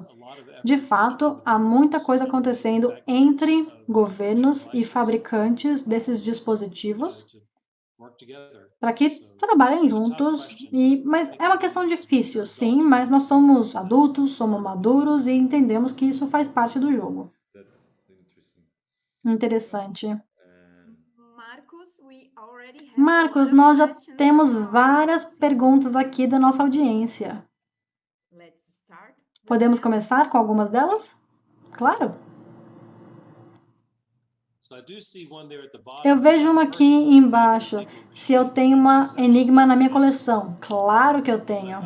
de fato, há muita coisa acontecendo entre governos e fabricantes desses dispositivos para que trabalhem juntos. Mas é uma questão difícil, sim, mas nós somos adultos, somos maduros e entendemos que isso faz parte do jogo. Interessante. Marcos, nós já temos várias perguntas aqui da nossa audiência. Podemos começar com algumas delas? Claro. Eu vejo uma aqui embaixo. Se eu tenho uma Enigma na minha coleção. Claro que eu tenho.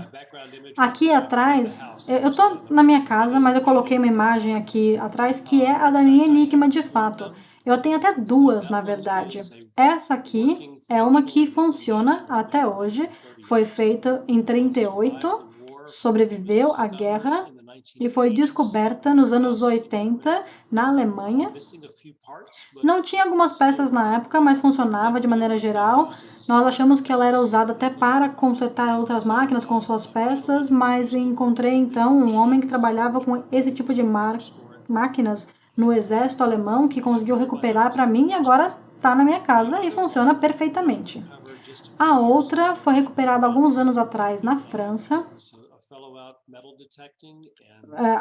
Aqui atrás, eu estou na minha casa, mas eu coloquei uma imagem aqui atrás que é a da minha Enigma de fato. Eu tenho até duas, na verdade. Essa aqui é uma que funciona até hoje. Foi feita em 1938, sobreviveu à guerra e foi descoberta nos anos 80 na Alemanha. Não tinha algumas peças na época, mas funcionava de maneira geral. Nós achamos que ela era usada até para consertar outras máquinas com suas peças, mas encontrei então um homem que trabalhava com esse tipo de máquinas no exército alemão que conseguiu recuperar para mim e agora está na minha casa e funciona perfeitamente. A outra foi recuperada alguns anos atrás na França.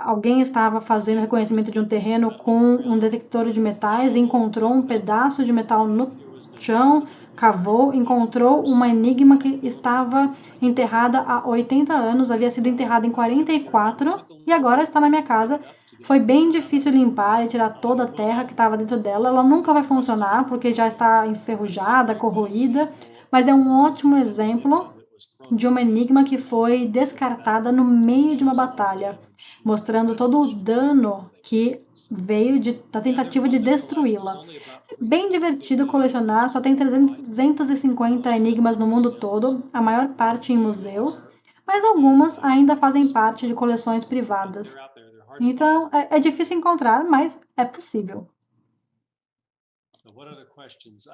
Alguém estava fazendo reconhecimento de um terreno com um detector de metais e encontrou um pedaço de metal no chão, cavou, encontrou uma Enigma que estava enterrada há 80 anos, havia sido enterrada em 44 e agora está na minha casa. Foi bem difícil limpar e tirar toda a terra que estava dentro dela. Ela nunca vai funcionar porque já está enferrujada, corroída, mas é um ótimo exemplo de uma Enigma que foi descartada no meio de uma batalha, mostrando todo o dano que veio da tentativa de destruí-la. Bem divertido colecionar, só tem 350 enigmas no mundo todo, a maior parte em museus, mas algumas ainda fazem parte de coleções privadas. Então, é difícil encontrar, mas é possível.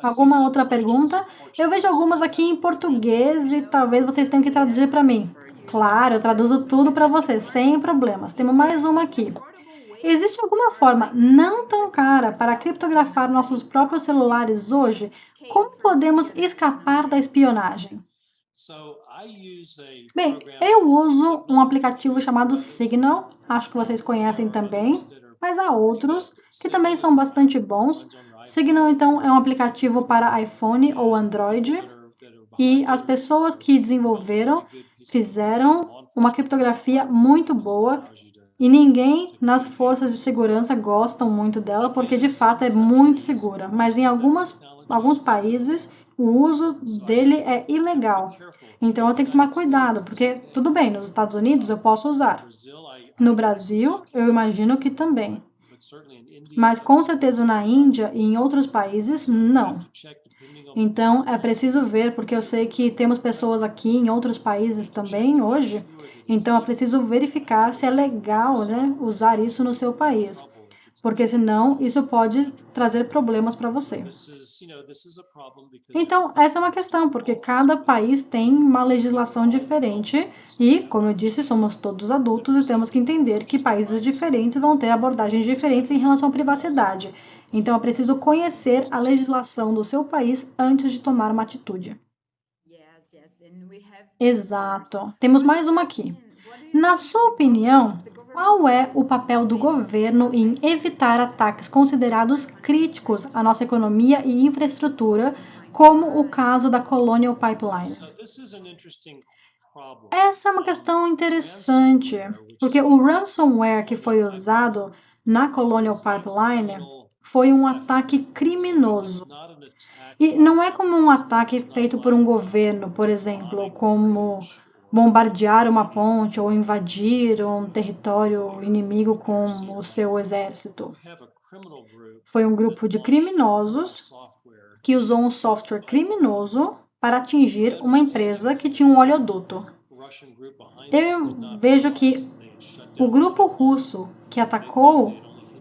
Alguma outra pergunta? Eu vejo algumas aqui em português e talvez vocês tenham que traduzir para mim. Claro, eu traduzo tudo para vocês, sem problemas. Temos mais uma aqui. Existe alguma forma não tão cara para criptografar nossos próprios celulares hoje? Como podemos escapar da espionagem? Bem, eu uso um aplicativo chamado Signal, acho que vocês conhecem também, mas há outros que também são bastante bons. Signal, então, é um aplicativo para iPhone ou Android e as pessoas que desenvolveram fizeram uma criptografia muito boa e ninguém nas forças de segurança gostam muito dela porque, de fato, é muito segura, mas em alguns países o uso dele é ilegal. Então, eu tenho que tomar cuidado, porque, tudo bem, nos Estados Unidos eu posso usar. No Brasil, eu imagino que também. Mas, com certeza, na Índia e em outros países, não. Então, é preciso ver, porque eu sei que temos pessoas aqui em outros países também hoje, então é preciso verificar se é legal, né, usar isso no seu país. Porque, senão, isso pode trazer problemas para você. Então, essa é uma questão, porque cada país tem uma legislação diferente e, como eu disse, somos todos adultos e temos que entender que países diferentes vão ter abordagens diferentes em relação à privacidade. Então, é preciso conhecer a legislação do seu país antes de tomar uma atitude. Exato. Temos mais uma aqui. Na sua opinião, qual é o papel do governo em evitar ataques considerados críticos à nossa economia e infraestrutura, como o caso da Colonial Pipeline? Essa é uma questão interessante, porque o ransomware que foi usado na Colonial Pipeline foi um ataque criminoso. E não é como um ataque feito por um governo, por exemplo, como bombardear uma ponte ou invadir um território inimigo com o seu exército. Foi um grupo de criminosos que usou um software criminoso para atingir uma empresa que tinha um oleoduto. Eu vejo que o grupo russo que atacou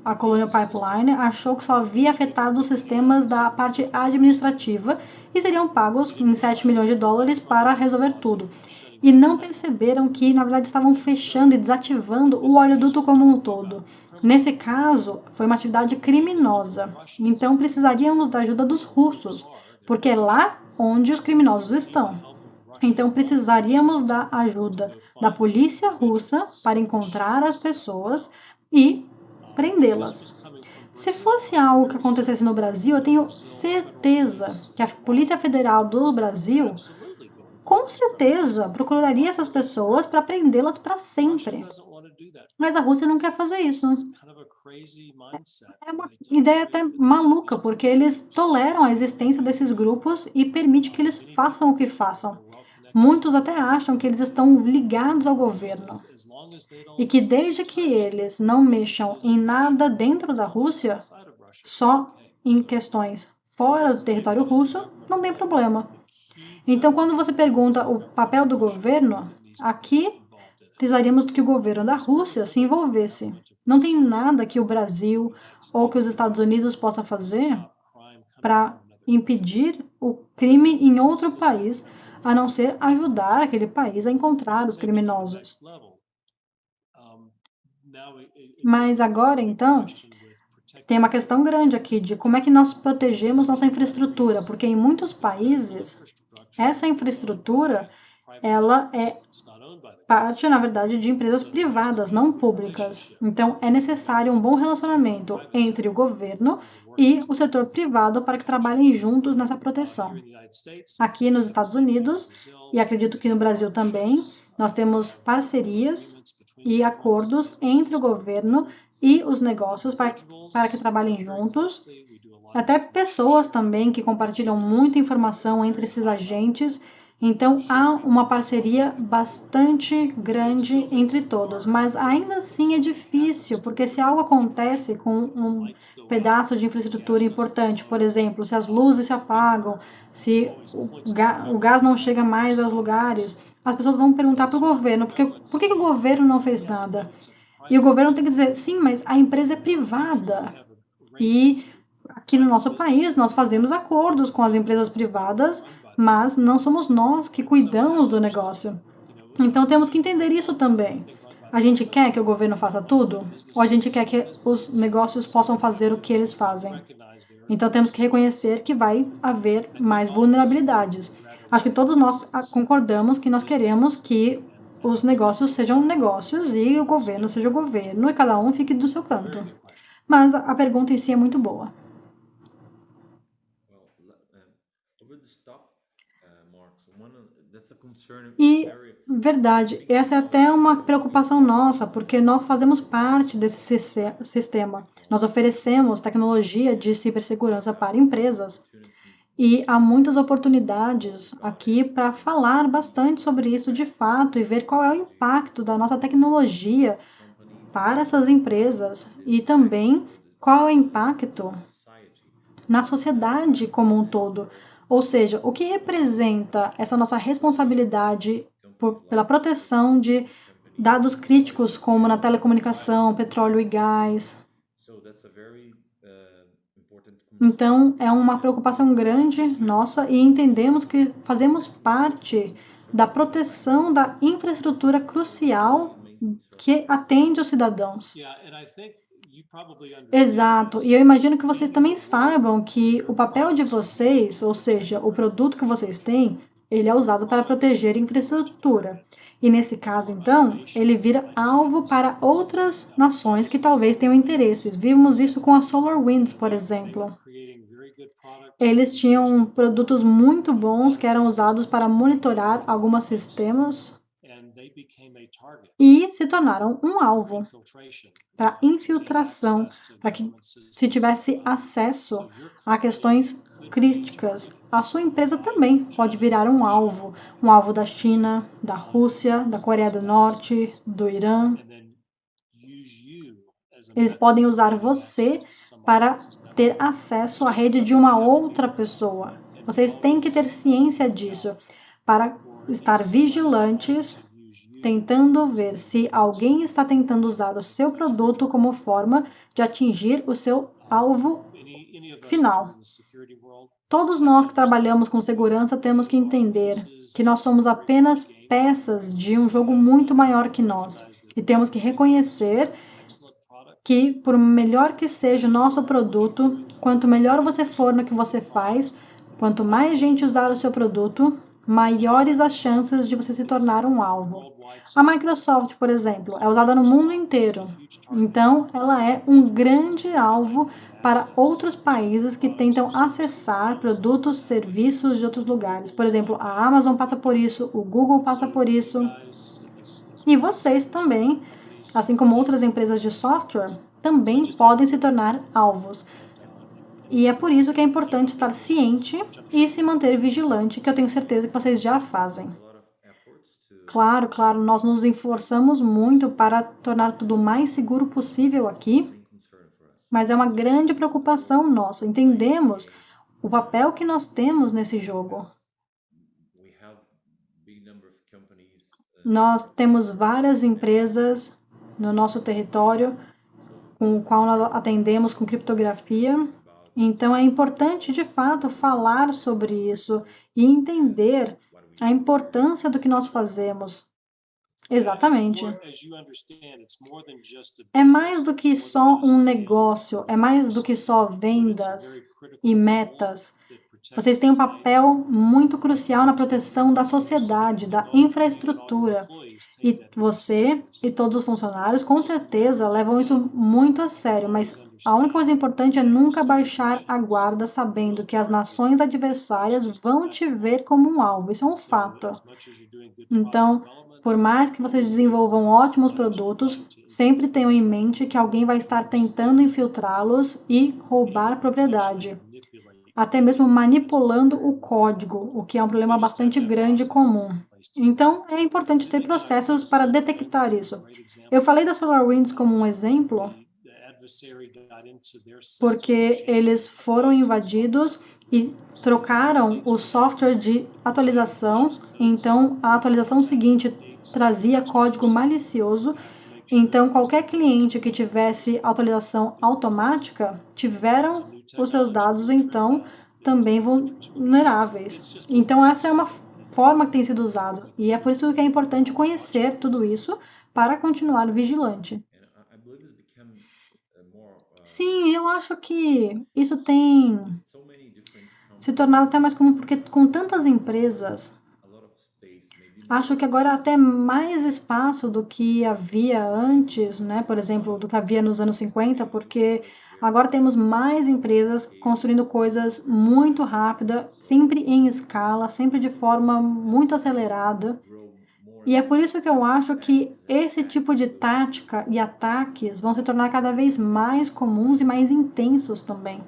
a Colonial Pipeline achou que só havia afetado os sistemas da parte administrativa e seriam pagos em $7 milhões para resolver tudo. e não perceberam que, na verdade, estavam fechando e desativando o oleoduto como um todo. Nesse caso, foi uma atividade criminosa. Então, precisaríamos da ajuda dos russos, porque é lá onde os criminosos estão. Então, precisaríamos da ajuda da polícia russa para encontrar as pessoas e prendê-las. Se fosse algo que acontecesse no Brasil, eu tenho certeza que a Polícia Federal do Brasil, com certeza, procuraria essas pessoas para prendê-las para sempre. Mas a Rússia não quer fazer isso. É uma ideia até maluca, porque eles toleram a existência desses grupos e permitem que eles façam o que façam. Muitos até acham que eles estão ligados ao governo e que desde que eles não mexam em nada dentro da Rússia, só em questões fora do território russo, não tem problema. Então, quando você pergunta o papel do governo, aqui precisaríamos que o governo da Rússia se envolvesse. Não tem nada que o Brasil ou que os Estados Unidos possa fazer para impedir o crime em outro país, a não ser ajudar aquele país a encontrar os criminosos. Mas agora, então, tem uma questão grande aqui de como é que nós protegemos nossa infraestrutura, porque em muitos países, essa infraestrutura, ela é parte, na verdade, de empresas privadas, não públicas. Então, é necessário um bom relacionamento entre o governo e o setor privado para que trabalhem juntos nessa proteção. Aqui nos Estados Unidos, e acredito que no Brasil também, nós temos parcerias e acordos entre o governo e os negócios para que trabalhem juntos. Até pessoas também que compartilham muita informação entre esses agentes. Então, há uma parceria bastante grande entre todos, mas ainda assim é difícil, porque se algo acontece com um pedaço de infraestrutura importante, por exemplo, se as luzes se apagam, se o gás não chega mais aos lugares, as pessoas vão perguntar para o governo, por que o governo não fez nada? E o governo tem que dizer, sim, mas a empresa é privada. E aqui no nosso país, nós fazemos acordos com as empresas privadas, mas não somos nós que cuidamos do negócio. Então, temos que entender isso também. A gente quer que o governo faça tudo? Ou a gente quer que os negócios possam fazer o que eles fazem? Então, temos que reconhecer que vai haver mais vulnerabilidades. Acho que todos nós concordamos que nós queremos que os negócios sejam negócios e o governo seja o governo e cada um fique do seu canto. Mas a pergunta em si é muito boa. E, verdade, essa é até uma preocupação nossa, porque nós fazemos parte desse sistema. Nós oferecemos tecnologia de cibersegurança para empresas e há muitas oportunidades aqui para falar bastante sobre isso de fato e ver qual é o impacto da nossa tecnologia para essas empresas e também qual é o impacto na sociedade como um todo. Ou seja, o que representa essa nossa responsabilidade pela proteção de dados críticos como na telecomunicação, petróleo e gás. Então, é uma preocupação grande nossa e entendemos que fazemos parte da proteção da infraestrutura crucial que atende os cidadãos. Exato, e eu imagino que vocês também saibam que o papel de vocês, ou seja, o produto que vocês têm, ele é usado para proteger a infraestrutura. E nesse caso, então, ele vira alvo para outras nações que talvez tenham interesses. Vimos isso com a SolarWinds, por exemplo. Eles tinham produtos muito bons que eram usados para monitorar alguns sistemas e se tornaram um alvo para infiltração, para que se tivesse acesso a questões críticas. A sua empresa também pode virar um alvo da China, da Rússia, da Coreia do Norte, do Irã. Eles podem usar você para ter acesso à rede de uma outra pessoa. Vocês têm que ter ciência disso para estar vigilantes, tentando ver se alguém está tentando usar o seu produto como forma de atingir o seu alvo final. Todos nós que trabalhamos com segurança temos que entender que nós somos apenas peças de um jogo muito maior que nós. E temos que reconhecer que, por melhor que seja o nosso produto, quanto melhor você for no que você faz, quanto mais gente usar o seu produto, maiores as chances de você se tornar um alvo. A Microsoft, por exemplo, é usada no mundo inteiro. Então, ela é um grande alvo para outros países que tentam acessar produtos, serviços de outros lugares. Por exemplo, a Amazon passa por isso, o Google passa por isso. E vocês também, assim como outras empresas de software, também podem se tornar alvos. E é por isso que é importante estar ciente e se manter vigilante, que eu tenho certeza que vocês já fazem. Claro, nós nos esforçamos muito para tornar tudo o mais seguro possível aqui, mas é uma grande preocupação nossa. Entendemos o papel que nós temos nesse jogo. Nós temos várias empresas no nosso território com o qual nós atendemos com criptografia. Então, é importante, de fato, falar sobre isso e entender a importância do que nós fazemos. Exatamente. É mais do que só um negócio, é mais do que só vendas e metas. Vocês têm um papel muito crucial na proteção da sociedade, da infraestrutura. E você e todos os funcionários, com certeza, levam isso muito a sério, mas a única coisa importante é nunca baixar a guarda sabendo que as nações adversárias vão te ver como um alvo. Isso é um fato. Então, por mais que vocês desenvolvam ótimos produtos, sempre tenham em mente que alguém vai estar tentando infiltrá-los e roubar propriedade. Até mesmo manipulando o código, o que é um problema bastante grande e comum. Então, é importante ter processos para detectar isso. Eu falei da SolarWinds como um exemplo, porque eles foram invadidos e trocaram o software de atualização. Então, a atualização seguinte trazia código malicioso. Então, qualquer cliente que tivesse atualização automática tiveram os seus dados, então, também vulneráveis. Então, essa é uma forma que tem sido usada. E é por isso que é importante conhecer tudo isso para continuar vigilante. Sim, eu acho que isso tem se tornado até mais comum, porque com tantas empresas, acho que agora há até mais espaço do que havia antes, né? Por exemplo, do que havia nos anos 50, porque agora temos mais empresas construindo coisas muito rápidas, sempre em escala, sempre de forma muito acelerada. E é por isso que eu acho que esse tipo de tática e ataques vão se tornar cada vez mais comuns e mais intensos também.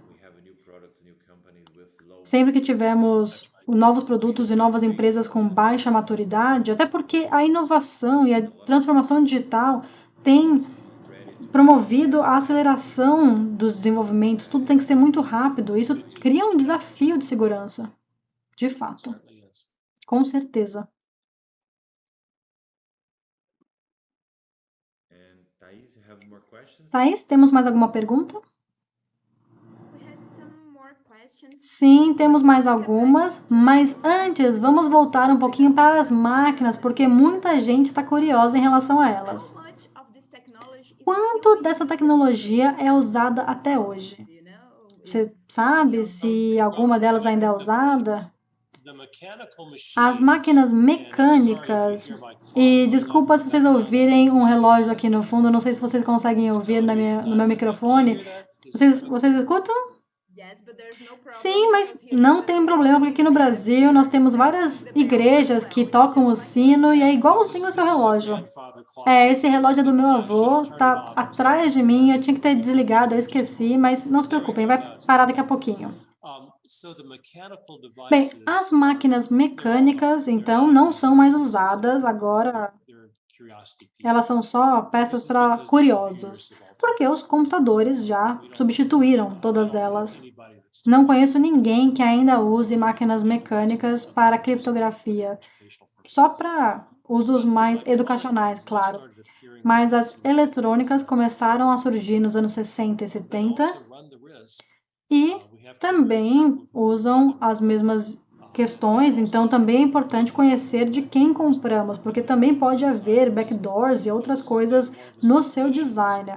Sempre que tivermos novos produtos e novas empresas com baixa maturidade, até porque a inovação e a transformação digital tem promovido a aceleração dos desenvolvimentos, tudo tem que ser muito rápido, isso cria um desafio de segurança, de fato, com certeza. Thaís, temos mais alguma pergunta? Sim, temos mais algumas, mas antes vamos voltar um pouquinho para as máquinas, porque muita gente está curiosa em relação a elas. Quanto dessa tecnologia é usada até hoje? Você sabe se alguma delas ainda é usada? As máquinas mecânicas, e desculpa se vocês ouvirem um relógio aqui no fundo, não sei se vocês conseguem ouvir no meu microfone. Vocês escutam? Sim, mas não tem problema, porque aqui no Brasil nós temos várias igrejas que tocam o sino e é igualzinho o seu relógio. Esse relógio é do meu avô, tá atrás de mim, eu tinha que ter desligado, eu esqueci, mas não se preocupem, vai parar daqui a pouquinho. Bem, as máquinas mecânicas, então, não são mais usadas agora. Elas são só peças para curiosos, porque os computadores já substituíram todas elas. Não conheço ninguém que ainda use máquinas mecânicas para criptografia, só para usos mais educacionais, claro. Mas as eletrônicas começaram a surgir nos anos 60 e 70 e também usam as mesmas questões, então também é importante conhecer de quem compramos, porque também pode haver backdoors e outras coisas no seu design.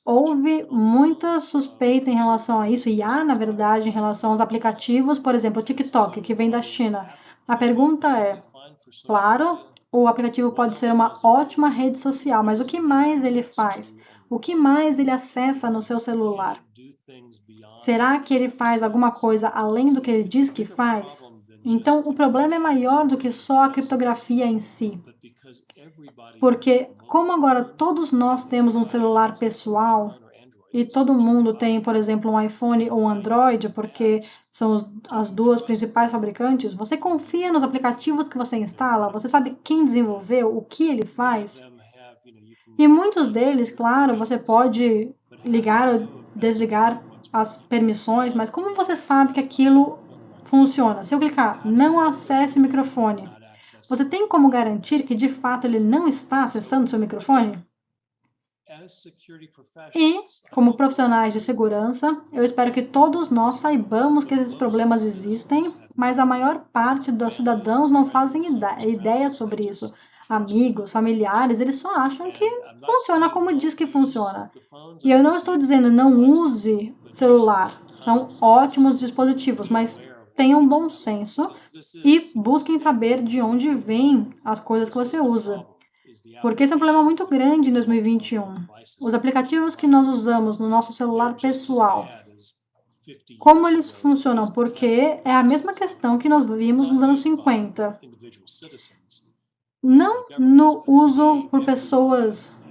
Houve muita suspeita em relação a isso, e há, na verdade, em relação aos aplicativos, por exemplo, o TikTok, que vem da China. A pergunta é, claro, o aplicativo pode ser uma ótima rede social, mas o que mais ele faz? O que mais ele acessa no seu celular? Será que ele faz alguma coisa além do que ele diz que faz? Então, o problema é maior do que só a criptografia em si. Porque, como agora todos nós temos um celular pessoal, e todo mundo tem, por exemplo, um iPhone ou um Android, porque são as duas principais fabricantes, você confia nos aplicativos que você instala, você sabe quem desenvolveu, o que ele faz. E muitos deles, claro, você pode ligar ou desligar as permissões, mas como você sabe que aquilo funciona? Se eu clicar não acesse o microfone, você tem como garantir que de fato ele não está acessando seu microfone? E, como profissionais de segurança, eu espero que todos nós saibamos que esses problemas existem, mas a maior parte dos cidadãos não fazem ideia sobre isso. Amigos, familiares, eles só acham que funciona como diz que funciona. E eu não estou dizendo não use celular, são ótimos dispositivos, mas tenham bom senso e busquem saber de onde vêm as coisas que você usa. Porque esse é um problema muito grande em 2021. Os aplicativos que nós usamos no nosso celular pessoal, como eles funcionam? Porque é a mesma questão que nós vimos nos anos 50. Não no uso por pessoas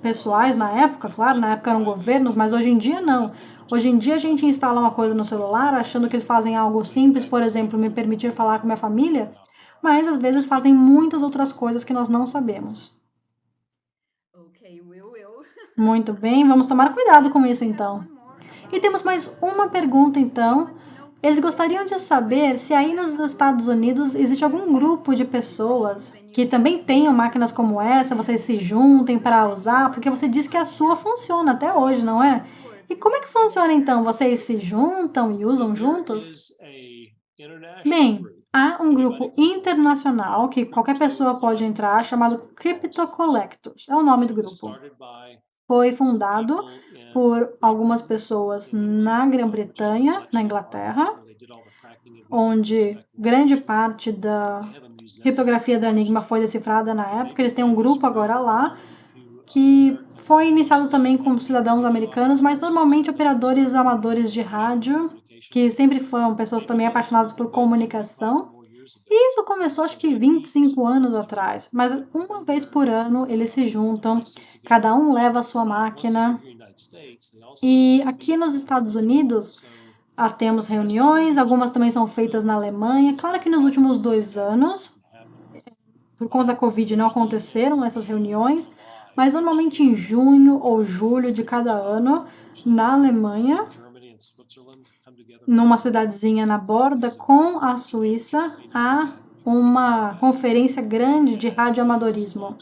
pessoais na época, claro, na época eram governos, mas hoje em dia não. Hoje em dia a gente instala uma coisa no celular achando que eles fazem algo simples, por exemplo, me permitir falar com minha família, mas às vezes fazem muitas outras coisas que nós não sabemos. Muito bem, vamos tomar cuidado com isso então. E temos mais uma pergunta então. Eles gostariam de saber se aí nos Estados Unidos existe algum grupo de pessoas que também tenham máquinas como essa, vocês se juntem para usar, porque você disse que a sua funciona até hoje, não é? E como é que funciona então? Vocês se juntam e usam juntos? Bem, há um grupo internacional que qualquer pessoa pode entrar chamado Crypto Collectors, é o nome do grupo. Foi fundado por algumas pessoas na Grã-Bretanha, na Inglaterra, onde grande parte da criptografia da Enigma foi decifrada na época. Eles têm um grupo agora lá, que foi iniciado também com cidadãos americanos, mas normalmente operadores amadores de rádio, que sempre foram pessoas também apaixonadas por comunicação. E isso começou acho que 25 anos atrás, mas uma vez por ano eles se juntam, cada um leva a sua máquina. E aqui nos Estados Unidos temos reuniões, algumas também são feitas na Alemanha. Claro que nos últimos 2 anos, por conta da Covid, não aconteceram essas reuniões, mas normalmente em junho ou julho de cada ano, na Alemanha, numa cidadezinha na borda com a Suíça, há uma conferência grande de radioamadorismo.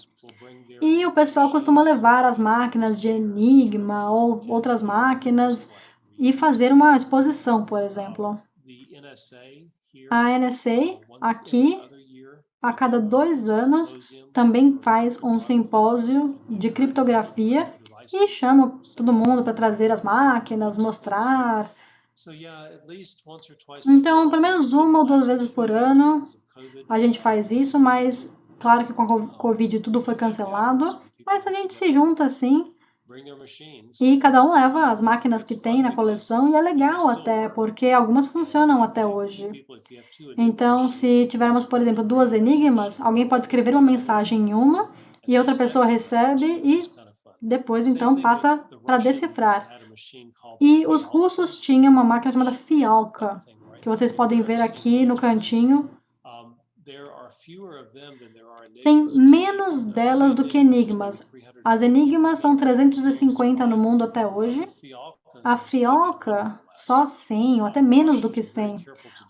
E o pessoal costuma levar as máquinas de Enigma ou outras máquinas e fazer uma exposição, por exemplo. A NSA, aqui, a cada 2 anos, também faz um simpósio de criptografia e chama todo mundo para trazer as máquinas, mostrar. Então, pelo menos 1 ou 2 vezes por ano a gente faz isso, mas claro que com a Covid tudo foi cancelado, mas a gente se junta assim e cada um leva as máquinas que tem na coleção e é legal até, porque algumas funcionam até hoje. Então, se tivermos, por exemplo, 2 enigmas, alguém pode escrever uma mensagem em uma e outra pessoa recebe e depois então passa para decifrar. E os russos tinham uma máquina chamada Fialka, que vocês podem ver aqui no cantinho. Tem menos delas do que enigmas. As enigmas são 350 no mundo até hoje. A Fialka, só 100, ou até menos do que 100.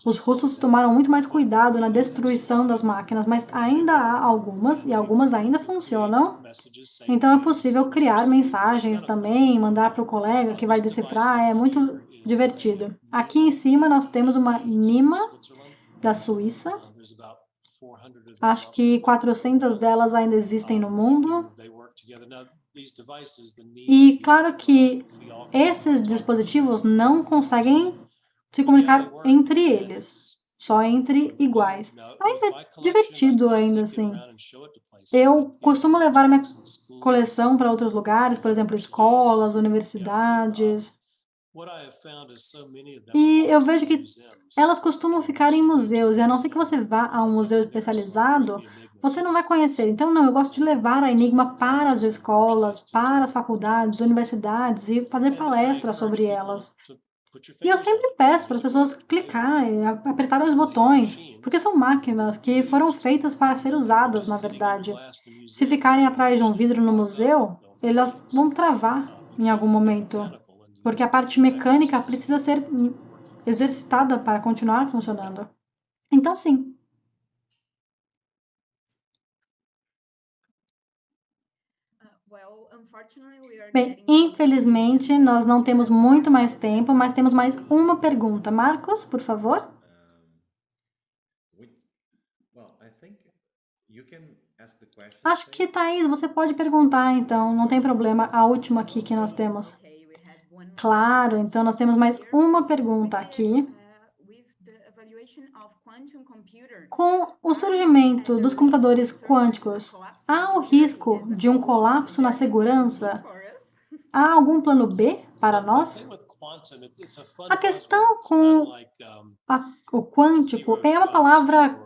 Os russos tomaram muito mais cuidado na destruição das máquinas, mas ainda há algumas, e algumas ainda funcionam. Então é possível criar mensagens também, mandar para o colega que vai decifrar. É muito divertido. Aqui em cima nós temos uma NIMA da Suíça. Acho que 400 delas ainda existem no mundo. E claro que esses dispositivos não conseguem se comunicar entre eles, só entre iguais. Mas é divertido ainda assim. Eu costumo levar minha coleção para outros lugares, por exemplo, escolas, universidades. E eu vejo que elas costumam ficar em museus, e a não ser que você vá a um museu especializado, você não vai conhecer. Então, não, eu gosto de levar a Enigma para as escolas, para as faculdades, universidades e fazer palestras sobre elas. E eu sempre peço para as pessoas clicarem, apertarem os botões, porque são máquinas que foram feitas para ser usadas, na verdade. Se ficarem atrás de um vidro no museu, elas vão travar em algum momento, porque a parte mecânica precisa ser exercitada para continuar funcionando. Então, sim. Bem, infelizmente, nós não temos muito mais tempo, mas temos mais uma pergunta. Marcos, por favor. Acho que, Thaís, você pode perguntar, então, não tem problema. A última aqui que nós temos. Claro, então nós temos mais uma pergunta aqui. Com o surgimento dos computadores quânticos, há o risco de um colapso na segurança? Há algum plano B para nós? A questão com o quântico é uma palavra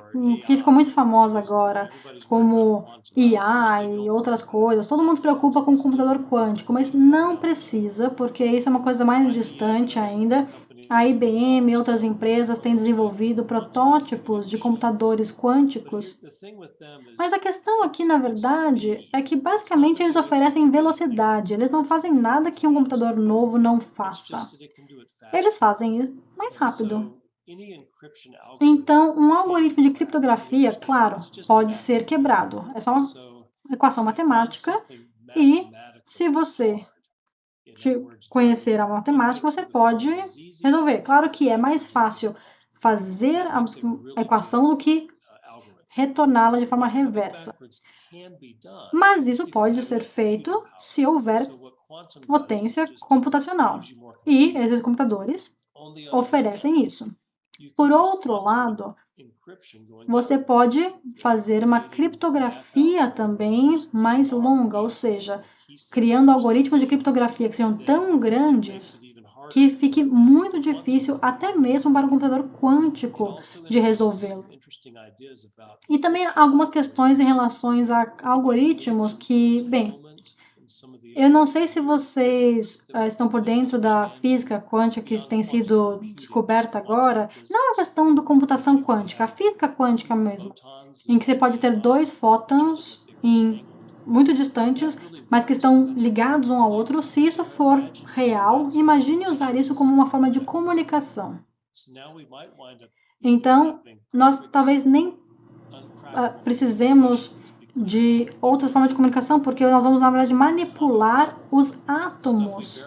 que ficou muito famosa agora, como IA e outras coisas. Todo mundo se preocupa com o computador quântico, mas não precisa, porque isso é uma coisa mais distante ainda. A IBM e outras empresas têm desenvolvido protótipos de computadores quânticos. Mas a questão aqui, na verdade, é que basicamente eles oferecem velocidade. Eles não fazem nada que um computador novo não faça. Eles fazem mais rápido. Então, um algoritmo de criptografia, claro, pode ser quebrado. É só uma equação matemática e, se você conhecer a matemática, você pode resolver. Claro que é mais fácil fazer a equação do que retorná-la de forma reversa. Mas isso pode ser feito se houver potência computacional. E esses computadores oferecem isso. Por outro lado, você pode fazer uma criptografia também mais longa, ou seja, criando algoritmos de criptografia que sejam tão grandes que fique muito difícil até mesmo para um computador quântico de resolvê-lo. E também algumas questões em relação a algoritmos que, bem, eu não sei se vocês estão por dentro da física quântica que tem sido descoberta agora. Não é a questão da computação quântica, a física quântica mesmo, em que você pode ter dois fótons muito distantes, mas que estão ligados um ao outro. Se isso for real, imagine usar isso como uma forma de comunicação. Então, nós talvez nem precisemos de outras formas de comunicação, porque nós vamos, na verdade, manipular os átomos.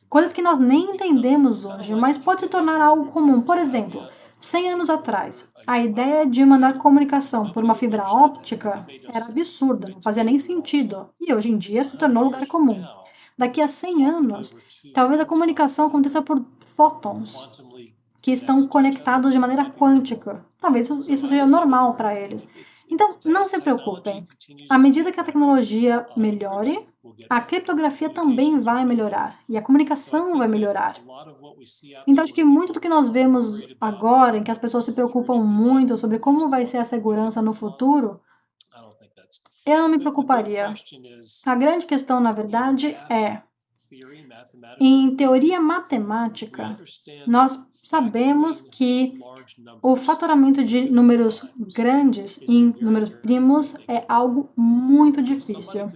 Coisas que nós nem entendemos hoje, mas pode se tornar algo comum. Por exemplo, 100 anos atrás, a ideia de mandar comunicação por uma fibra óptica era absurda, não fazia nem sentido. E hoje em dia se tornou lugar comum. Daqui a 100 anos, talvez a comunicação aconteça por fótons, que estão conectados de maneira quântica. Talvez isso seja normal para eles. Então, não se preocupem. À medida que a tecnologia melhore, a criptografia também vai melhorar e a comunicação vai melhorar. Então, acho que muito do que nós vemos agora, em que as pessoas se preocupam muito sobre como vai ser a segurança no futuro, eu não me preocuparia. A grande questão, na verdade, é, em teoria matemática, nós sabemos que o fatoramento de números grandes em números primos é algo muito difícil.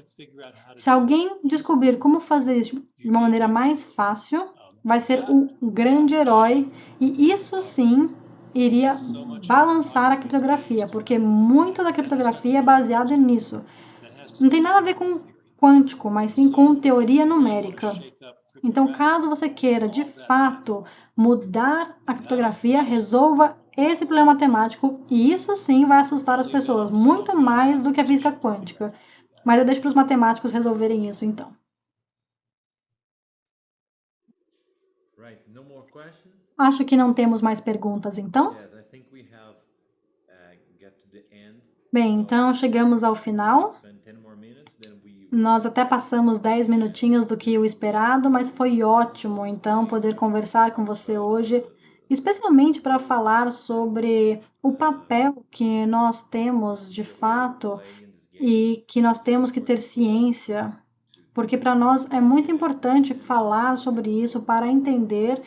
Se alguém descobrir como fazer isso de uma maneira mais fácil, vai ser um grande herói, e isso sim iria balançar a criptografia, porque muito da criptografia é baseado nisso. Não tem nada a ver com quântico, mas sim com teoria numérica. Então, caso você queira, de fato, mudar a criptografia, resolva esse problema matemático, e isso sim vai assustar as pessoas, muito mais do que a física quântica. Mas eu deixo para os matemáticos resolverem isso, então. Acho que não temos mais perguntas, então. Bem, então chegamos ao final. Nós até passamos 10 minutinhos do que o esperado, mas foi ótimo, então, poder conversar com você hoje, especialmente para falar sobre o papel que nós temos de fato e que nós temos que ter ciência, porque para nós é muito importante falar sobre isso para entender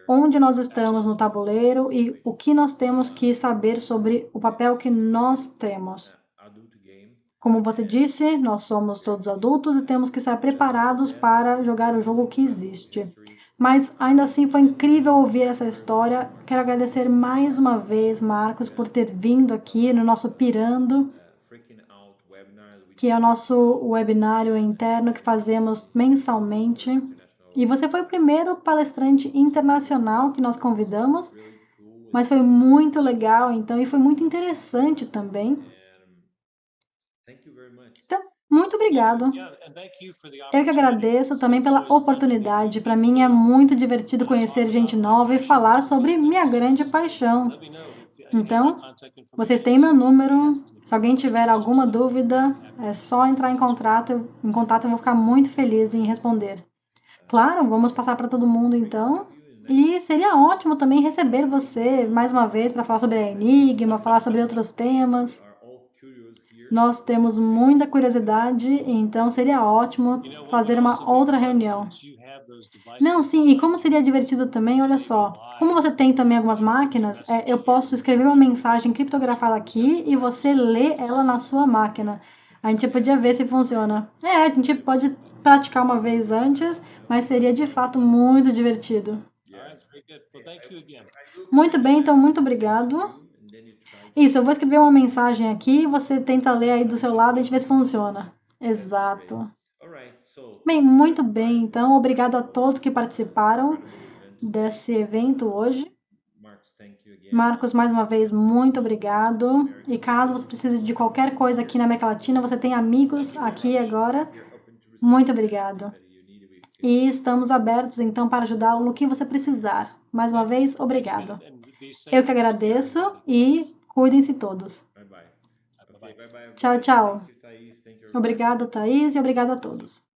onde nós estamos no tabuleiro e o que nós temos que saber sobre o papel que nós temos. Como você disse, nós somos todos adultos e temos que estar preparados para jogar o jogo que existe. Mas ainda assim foi incrível ouvir essa história. Quero agradecer mais uma vez, Marcos, por ter vindo aqui no nosso Pirando, que é o nosso webinário interno que fazemos mensalmente. E você foi o primeiro palestrante internacional que nós convidamos, mas foi muito legal, então, e foi muito interessante também. Então, muito obrigado. Eu que agradeço também pela oportunidade. Para mim é muito divertido conhecer gente nova e falar sobre minha grande paixão. Então, vocês têm meu número. Se alguém tiver alguma dúvida, é só entrar em contato. Eu vou ficar muito feliz em responder. Claro, vamos passar para todo mundo então. E seria ótimo também receber você mais uma vez para falar sobre a Enigma, falar sobre outros temas. Nós temos muita curiosidade, então seria ótimo fazer uma outra reunião. Não, sim, e como seria divertido também, olha só, como você tem também algumas máquinas, eu posso escrever uma mensagem criptografada aqui e você lê ela na sua máquina. A gente podia ver se funciona. A gente pode praticar uma vez antes, mas seria de fato muito divertido. Muito bem, então muito obrigado. Isso, eu vou escrever uma mensagem aqui, você tenta ler aí do seu lado e a gente vê se funciona. Exato. Bem, muito bem, então, obrigado a todos que participaram desse evento hoje. Marcos, mais uma vez, muito obrigado. E caso você precise de qualquer coisa aqui na América Latina, você tem amigos aqui agora. Muito obrigado. E estamos abertos, então, para ajudá-lo no que você precisar. Mais uma vez, obrigado. Eu que agradeço e cuidem-se todos. Tchau, tchau. Obrigado, Thaís, e obrigado a todos.